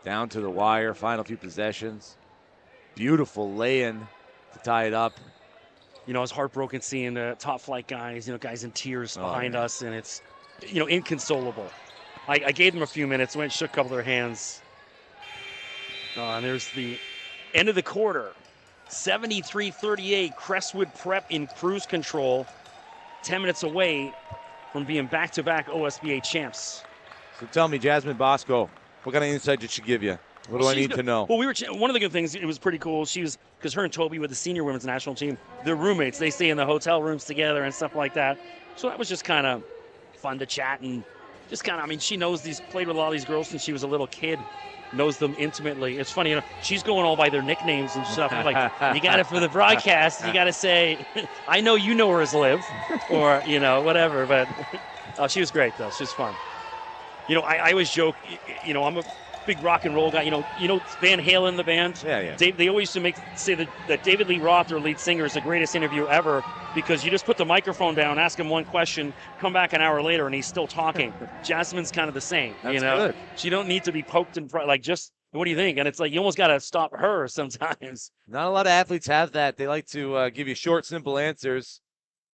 C: Down to the wire, final few possessions. Beautiful lay-in to tie it up.
A: You know, I was heartbroken seeing the top flight guys, guys in tears behind us, and it's, inconsolable. I gave them a few minutes, went and shook a couple of their hands. And there's the end of the quarter. 73-38, Crestwood Prep in cruise control. 10 minutes away from being back-to-back OSBA champs.
C: So tell me, Jasmine Bosco, what kind of insight did she give you? What do I need to know?
A: Well, one of the good things, it was pretty cool. Because her and Toby with the senior women's national team, they're roommates. They stay in the hotel rooms together and stuff like that. So that was just kind of fun to chat and just kind of, I mean, she knows played with a lot of these girls since she was a little kid, knows them intimately. It's funny, she's going all by their nicknames and stuff. I'm like, you got it for the broadcast. You got to say, I know you know her as Liv, or, whatever. But she was great, though. She was fun. I always joke, I'm a big rock and roll guy. Van Halen, the band.
C: Yeah.
A: They always used to say that David Lee Roth, their lead singer, is the greatest interview ever because you just put the microphone down, ask him one question, come back an hour later, and he's still talking. Jasmine's kind of the same.
C: That's good.
A: She don't need to be poked in front. Like, just what do you think? And it's like you almost got to stop her sometimes.
C: Not a lot of athletes have that. They like to give you short, simple answers.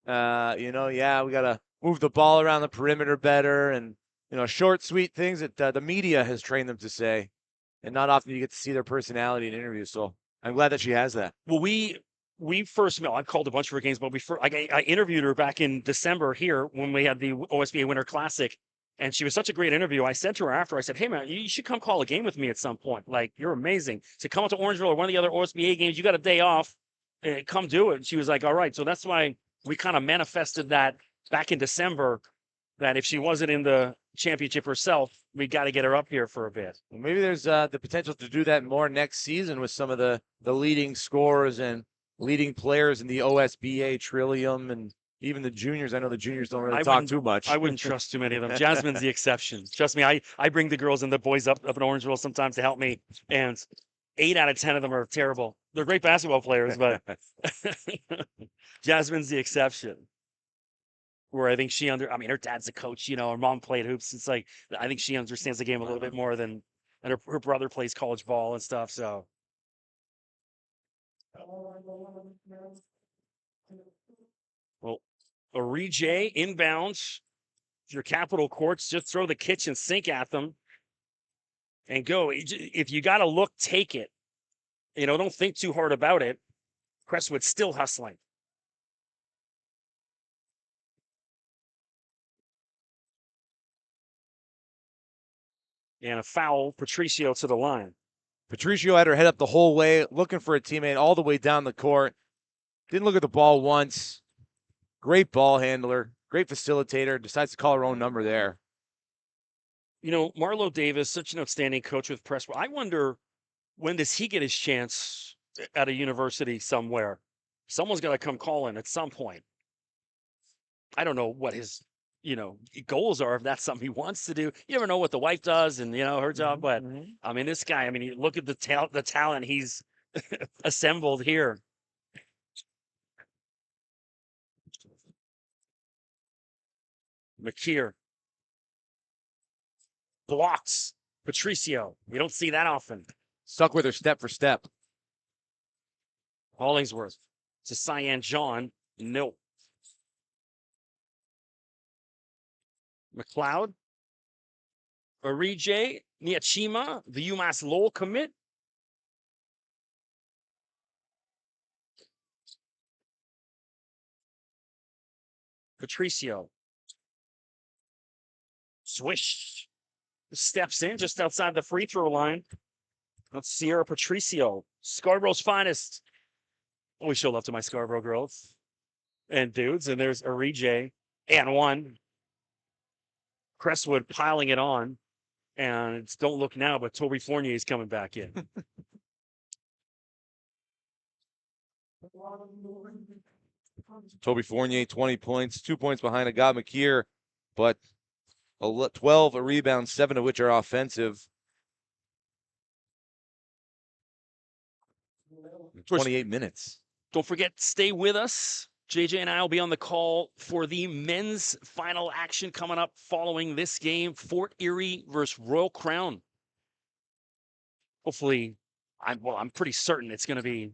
C: We got to move the ball around the perimeter better, and short, sweet things that the media has trained them to say, and not often you get to see their personality in interviews. So I'm glad that she has that.
A: Well, we first met. I've called a bunch of her games, but I interviewed her back in December here when we had the OSBA Winter Classic, and she was such a great interview. I said to her after, I said, "Hey man, you should come call a game with me at some point. Like, you're amazing. So come out to Orangeville or one of the other OSBA games. You got a day off, come do it." And she was like, "All right." So that's why we kind of manifested that back in December, that if she wasn't in the championship herself, we got to get her up here for a bit.
C: Well, maybe there's the potential to do that more next season with some of the leading scorers and leading players in the OSBA Trillium and even the juniors. I know the juniors don't really talk too much.
A: I wouldn't trust too many of them. Jasmine's the exception. Trust me, I bring the girls and the boys up in Orangeville sometimes to help me, and 8 out of 10 of them are terrible. They're great basketball players, but Jasmine's the exception. Where I think her dad's a coach, her mom played hoops. It's like, I think she understands the game a little bit more and her brother plays college ball and stuff. So. Well, Orije inbounds. Your Capital Courts, just throw the kitchen sink at them and go. If you got to look, take it. Don't think too hard about it. Crestwood still hustling. And a foul, Patricio to the line.
C: Patricio had her head up the whole way, looking for a teammate all the way down the court. Didn't look at the ball once. Great ball handler, great facilitator, decides to call her own number there.
A: Marlo Davis, such an outstanding coach with Crestwood. I wonder, when does he get his chance at a university somewhere? Someone's got to come calling at some point. I don't know what his goals are, if that's something he wants to do. You never know what the wife does and, her job. But, I mean, this guy, look at the talent he's assembled here. McKeer. Blocks. Patricio. You don't see that often.
C: Stuck with her step for step.
A: Hollingsworth. To Cyan John. No. McLeod, Orije, Niachima, the UMass Lowell commit. Patricio. Swish. Steps in just outside the free throw line. That's Sierra Patricio, Scarborough's finest. Always show love to my Scarborough girls and dudes. And there's Orije and one. Crestwood piling it on, and it's don't look now, but Toby Fournier is coming back in.
C: Toby Fournier, 20 points, 2 points behind Agat McKeer, but 12 rebounds, 7 of which are offensive. 28 minutes.
A: Don't forget, stay with us. JJ and I will be on the call for the men's final action coming up following this game, Fort Erie versus Royal Crown. Hopefully, I'm pretty certain it's going to be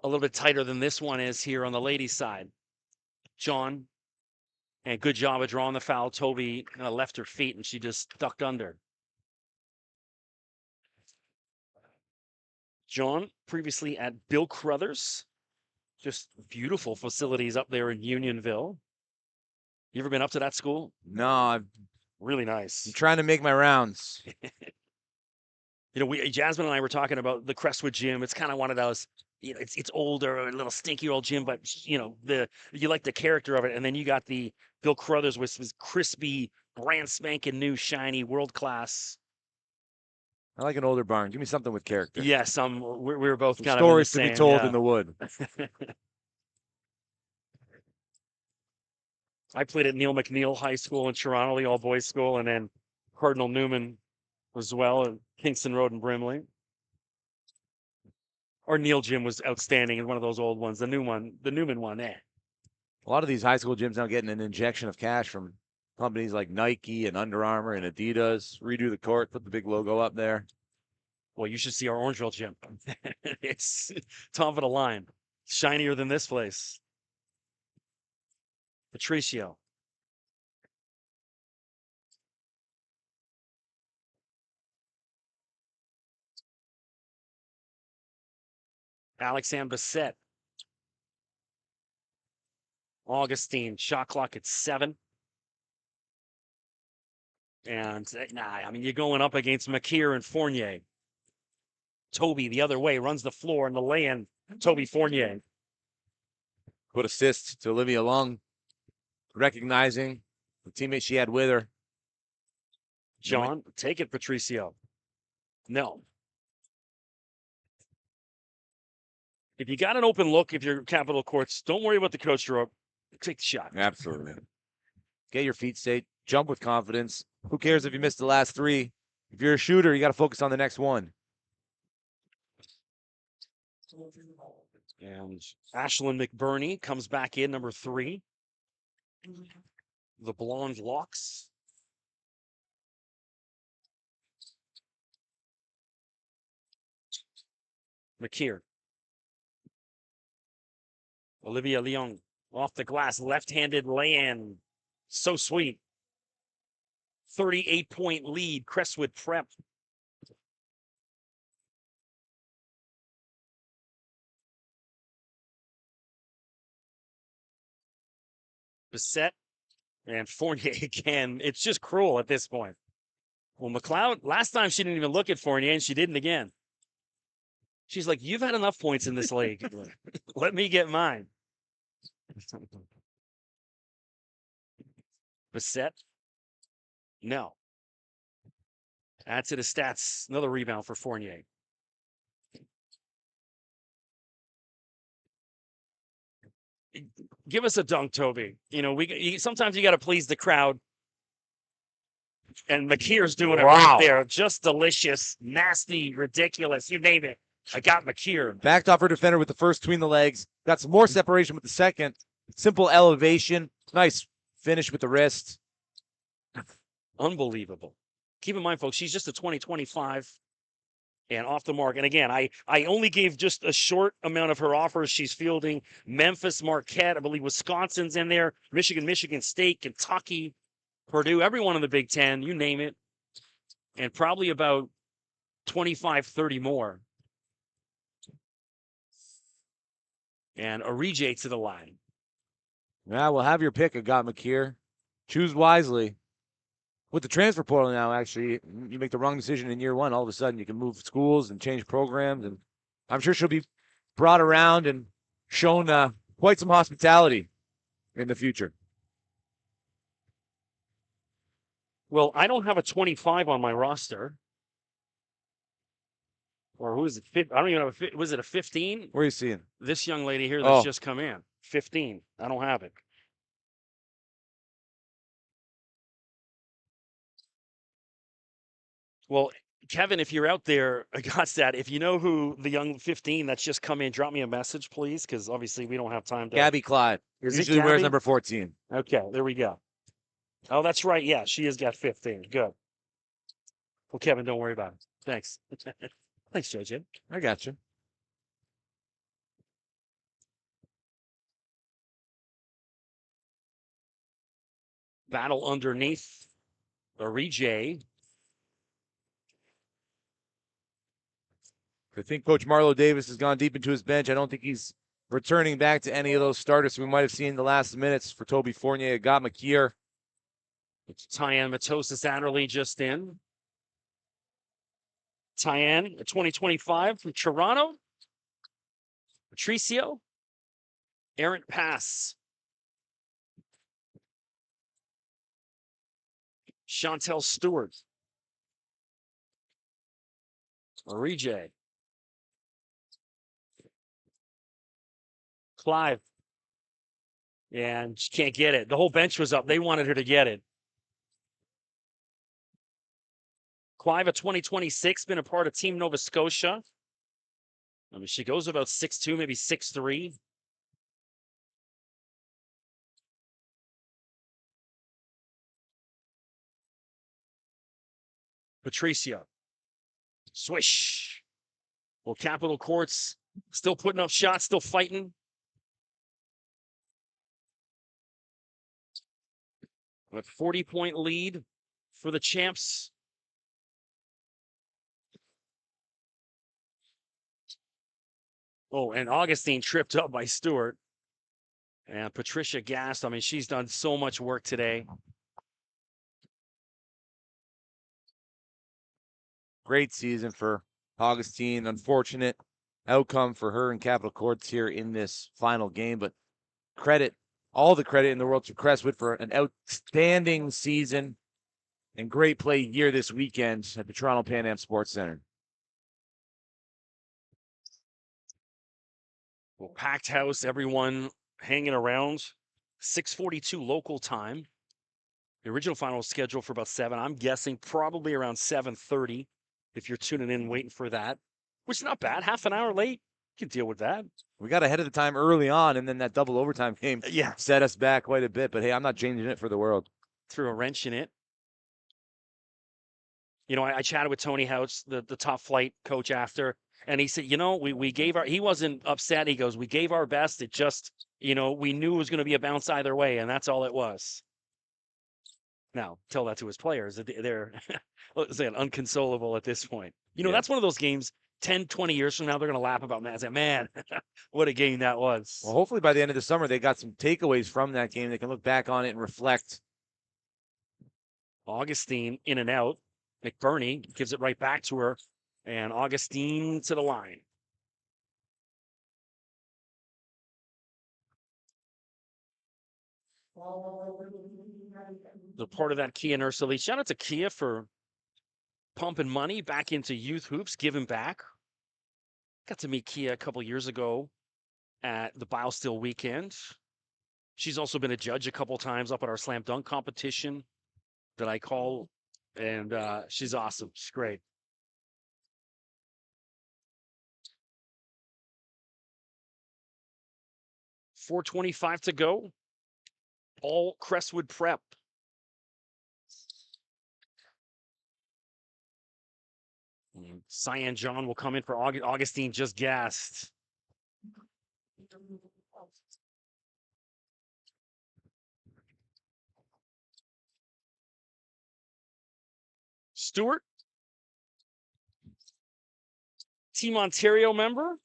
A: a little bit tighter than this one is here on the ladies' side. John, and good job of drawing the foul. Toby kind of left her feet and she just ducked under. John, previously at Bill Crothers. Just beautiful facilities up there in Unionville. You ever been up to that school?
C: No, I'm
A: really nice.
C: I'm trying to make my rounds.
A: Jasmine and I were talking about the Crestwood gym. It's kind of one of those, it's older, a little stinky old gym, but you like the character of it. And then you got the Bill Crothers, which was crispy, brand spanking new, shiny, world class.
C: I like an older barn. Give me something with character.
A: Yes, we were both
C: Some
A: kind of in the
C: stories to be
A: same,
C: told
A: yeah.
C: in the wood.
A: I played at Neil McNeil High School in Toronto, the all-boys school, and then Cardinal Newman as well at Kingston Road in Brimley. Our Neil gym was outstanding in one of those old ones. The Newman one, eh.
C: A lot of these high school gyms now getting an injection of cash from companies like Nike and Under Armour and Adidas. Redo the court, put the big logo up there.
A: Well, you should see our Orangeville gym. It's top of the line. Shinier than this place. Patricio. Alexandre Bissett. Augustine, shot clock at 7. And, I mean, you're going up against McKeer and Fournier. Toby the other way, runs the floor, and the lay-in, Toby Fournier.
C: Good assist to Olivia Lung, recognizing the teammate she had with her.
A: John, take it, Patricio. No. If you got an open look, if you're Capitol Courts, don't worry about the coach draw. Take the shot.
C: Absolutely. Get your feet straight. Jump with confidence. Who cares if you missed the last 3? If you're a shooter, you got to focus on the next one.
A: And Ashlyn McBurney comes back in, number 3. The blonde locks. McKeer. Olivia Leung off the glass, left-handed lay-in. So sweet. 38-point lead, Crestwood Prep. Bissett and Fournier again. It's just cruel at this point. Well, McLeod, last time she didn't even look at Fournier, and she didn't again. She's like, you've had enough points in this league. Let me get mine. Bissett. No. Add to the stats. Another rebound for Fournier. Give us a dunk, Toby. You know, sometimes you got to please the crowd. And McKeer's doing it right there. Just delicious, nasty, ridiculous. You name it. I got McKeer.
C: Backed off her defender with the first between the legs. Got some more separation with the second. Simple elevation. Nice finish with the wrist.
A: Unbelievable. Keep in mind, folks, she's just a 2025 and off the mark. And again, I only gave just a short amount of her offers. She's fielding Memphis, Marquette, I believe Wisconsin's in there, Michigan State, Kentucky, Purdue, everyone in the Big Ten, you name it. And probably about 25, 30 more. And Orije to the line.
C: Yeah, we'll have your pick. I got McKeer. Choose wisely. With the transfer portal now, actually, you make the wrong decision in year 1. All of a sudden, you can move schools and change programs. And I'm sure she'll be brought around and shown quite some hospitality in the future.
A: Well, I don't have a 25 on my roster. Or who is it? I don't even have was it a 15?
C: Where are you seeing?
A: This young lady here that's just come in. 15. I don't have it. Well, Kevin, if you're out there, Godstad, if you know who the young 15 that's just come in, drop me a message, please, because obviously we don't have time to.
C: Gabby Clyde. Usually wears number 14.
A: Okay, there we go. Oh, that's right. Yeah, she has got 15. Good. Well, Kevin, don't worry about it. Thanks. Thanks, JJ.
C: I got you.
A: Battle underneath. Orije.
C: I think Coach Marlo Davis has gone deep into his bench. I don't think he's returning back to any of those starters we might have seen in the last minutes for Toby Fournier. Got McKeer.
A: Tyann Matosis Adderley just in. Tyann, 2025 from Toronto. Patricio. Errant pass. Chantel Stewart. Orije. Clive. And she can't get it. The whole bench was up. They wanted her to get it. Clive, a 2026, been a part of Team Nova Scotia. I mean, she goes about 6'2", maybe 6'3". Patricia. Swish. Well, Capital Courts still putting up shots, still fighting. A 40-point lead for the champs. Oh, and Augustine tripped up by Stewart. And Patricia gassed. I mean, she's done so much work today.
C: Great season for Augustine. Unfortunate outcome for her and Capital Courts here in this final game, but all the credit in the world to Crestwood for an outstanding season and great play here this weekend at the Toronto Pan Am Sports Center.
A: Well, packed house, everyone hanging around. 6:42 local time. The original final was scheduled for about 7. I'm guessing probably around 7:30 if you're tuning in waiting for that, which is not bad. Half an hour late. You can deal with that.
C: We got ahead of the time early on, and then that double overtime game set us back quite a bit. But hey, I'm not changing it for the world.
A: Threw a wrench in it. You know, I chatted with Tony House, the top flight coach, after, and he said, you know, we gave he wasn't upset. He goes, we gave our best. It just, you know, we knew it was going to be a bounce either way, and that's all it was. Now, tell that to his players. They're unconsolable at this point. You know, that's one of those games, 10, 20 years from now, they're going to laugh about that and say, man, what a game that was.
C: Well, hopefully by the end of the summer, they got some takeaways from that game. They can look back on it and reflect.
A: Augustine in and out. McBurney gives it right back to her, and Augustine to the line. The part of that Kia Nurse Elite. Shout out to Kia for pumping money back into youth hoops, giving back. Got to meet Kia a couple years ago at the Biosteel weekend. She's also been a judge a couple times up at our slam dunk competition that I call, and she's awesome. She's great. .425 to go. All Crestwood prep. Cyan John will come in for Augustine, just gassed. Stewart, Team Ontario member.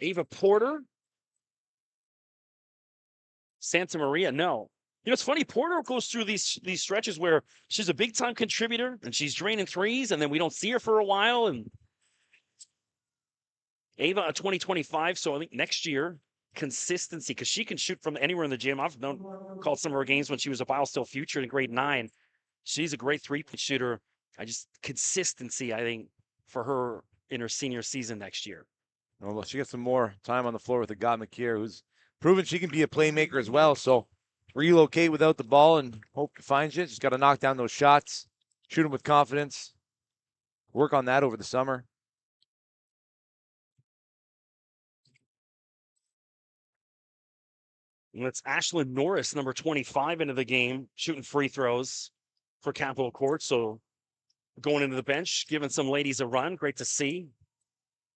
A: Ava Porter. Santa Maria, no. You know, it's funny, Porter goes through these stretches where she's a big-time contributor, and she's draining threes, and then we don't see her for a while. And Ava, a 2025, so I think next year, consistency, because she can shoot from anywhere in the gym. I've called some of her games when she was a Biosteel future in grade 9. She's a great three-point shooter. Consistency, I think, for her in her senior season next year.
C: Well, she gets some more time on the floor with the Agathe McKeer, who's proven she can be a playmaker as well. So relocate without the ball and hope to find you. Just got to knock down those shots, shoot them with confidence, work on that over the summer.
A: And that's Ashlyn Norris, number 25, into the game, shooting free throws for Capital Court. So going into the bench, giving some ladies a run. Great to see.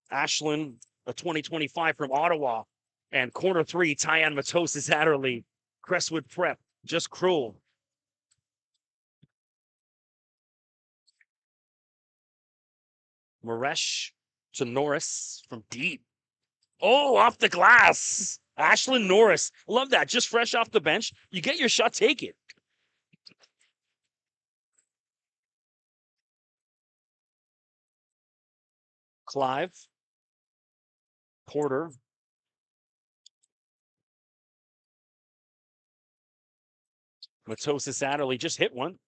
A: Ashlyn, a 2025 from Ottawa. And corner 3, Tyann Matoses Adderley. Crestwood prep, just cruel. Maresh to Norris from deep. Oh, off the glass. Ashlyn Norris. Love that. Just fresh off the bench. You get your shot, take it. Clive. Porter. Matosis Adderley just hit one.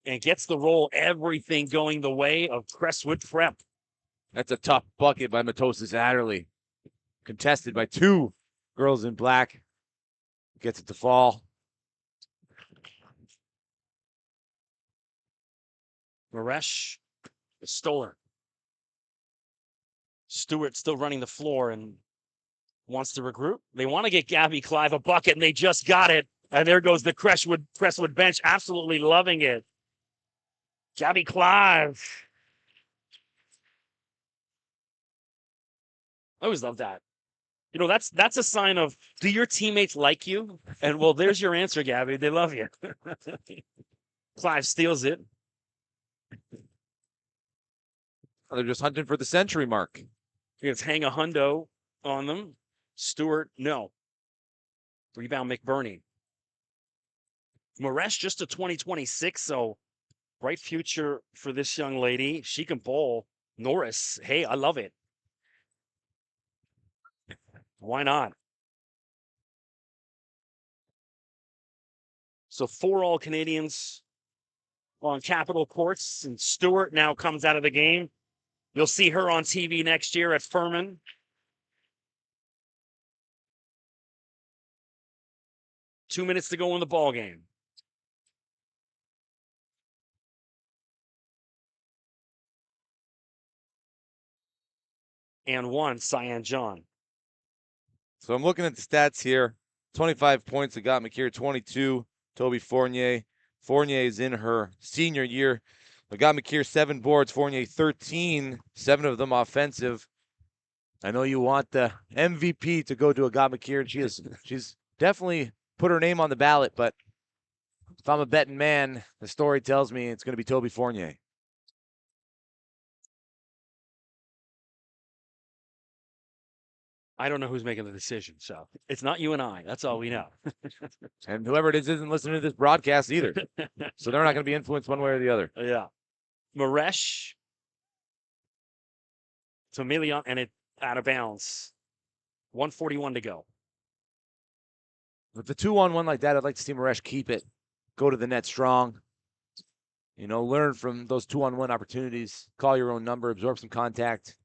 A: And gets the roll, everything going the way of Crestwood Prep.
C: That's a tough bucket by Matosis Adderley. Contested by two girls in black. Gets it to fall.
A: Maresh, Stoller. Stewart still running the floor and wants to regroup. They want to get Gabby Clive a bucket, and they just got it. And there goes the Crestwood bench, absolutely loving it. Gabby Clive. I always love that. You know, that's a sign of, do your teammates like you? And, well, there's your answer, Gabby. They love you. Clive steals it.
C: They're just hunting for the century mark.
A: It's hang a hundo on them. Stewart, no. Rebound McBurney. Maresh just a 2026, so bright future for this young lady. She can bowl. Norris, hey, I love it. Why not? So 4 All-Canadians on Capitol Courts, and Stewart now comes out of the game. You'll see her on TV next year at Furman. Two minutes to go in the ball game. And one, Cyan John.
C: So I'm looking at the stats here. 25 points that got McKeer, 22. Toby Fournier. Fournier is in her senior year. I got McKeer 7 boards, Fournier 13, 7 of them offensive. I know you want the MVP to go to Agat McKeer. She's definitely put her name on the ballot, but if I'm a betting man, the story tells me it's going to be Toby Fournier.
A: I don't know who's making the decision, so it's not you and I. That's all we know.
C: And whoever it is isn't listening to this broadcast either. So they're not going to be influenced one way or the other.
A: Yeah. Maresh to Milian, and it out of bounds. 1:41 to go.
C: With the 2-on-1 like that, I'd like to see Maresh keep it, go to the net strong. You know, learn from those 2-on-1 opportunities. Call your own number, absorb some contact.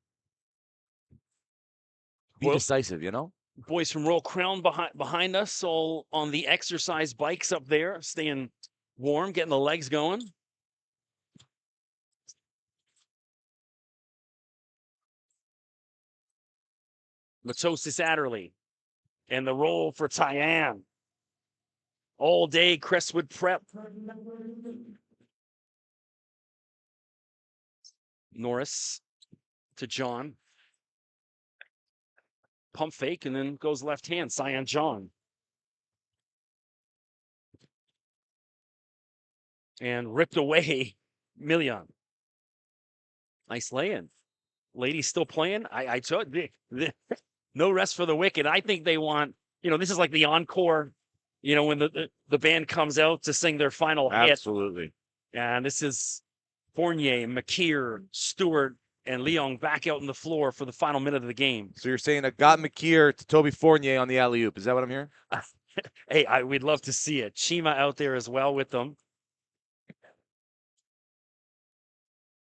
C: Be decisive, you know?
A: Boys from Royal Crown behind us, all on the exercise bikes up there, staying warm, getting the legs going. Matosis Adderley and the roll for Tyann. All day Crestwood Prep. Norris to John. Pump fake and then goes left hand. Cyan John. And ripped away Milian. Nice lay-in. Ladies still playing. I told no rest for the wicked. I think they want, you know, this is like the encore, you know, when the band comes out to sing their final hit.
C: Absolutely.
A: And this is Fournier, McKeer, Stewart, and Leong back out on the floor for the final minute of the game.
C: So you're saying Agat McKeer to Toby Fournier on the alley-oop. Is that what I'm hearing?
A: Hey, we'd love to see it. Chima out there as well with them.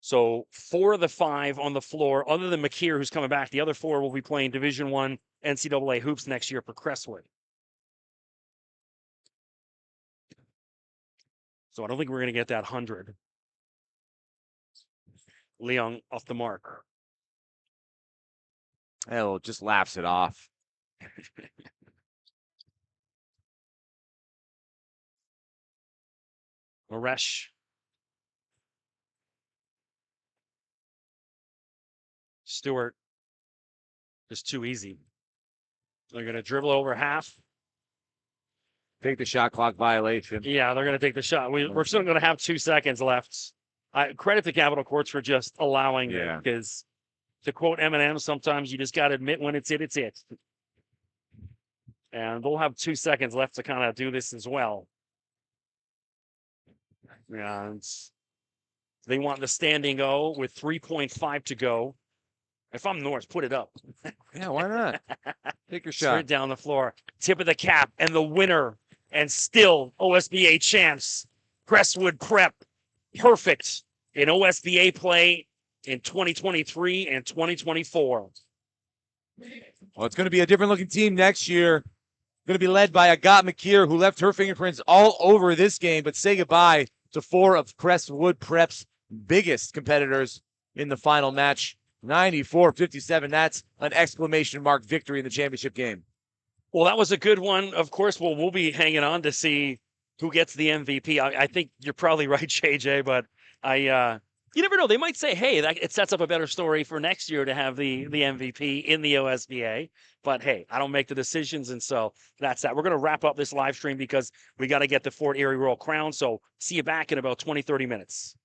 A: So 4 of the 5 on the floor, other than McKeer, who's coming back. The other 4 will be playing Division I NCAA hoops next year for Crestwood. So I don't think we're going to get that 100. Leong off the mark.
C: Hell, just laughs it off.
A: Maresh. Stewart. Just too easy. They're going to dribble over half.
C: Take the shot clock violation.
A: Yeah, they're going to take the shot. We're still going to have 2 seconds left. Credit to Capitol Courts for just allowing it, because to quote Eminem, sometimes you just got to admit when it's it, it's it. And they'll have 2 seconds left to kind of do this as well. And they want the standing O with 3.5 to go. If I'm Norris, put it up.
C: Yeah, why not? Take your shot.
A: Straight down the floor. Tip of the cap, and the winner and still OSBA champs. Crestwood Prep, perfect in OSBA play in 2023 and 2024.
C: Well, it's going to be a different looking team next year. Going to be led by Agat McKeer, who left her fingerprints all over this game, but say goodbye to 4 of Crestwood Prep's biggest competitors in the final match. 94-57. That's an exclamation mark victory in the championship game.
A: Well, that was a good one. Of course, we'll be hanging on to see who gets the MVP. I think you're probably right, JJ, but you never know. They might say, hey, it sets up a better story for next year to have the MVP in the OSBA. But hey, I don't make the decisions, and so that's that. We're going to wrap up this live stream because we got to get the Fort Erie Royal Crown. So see you back in about 20, 30 minutes.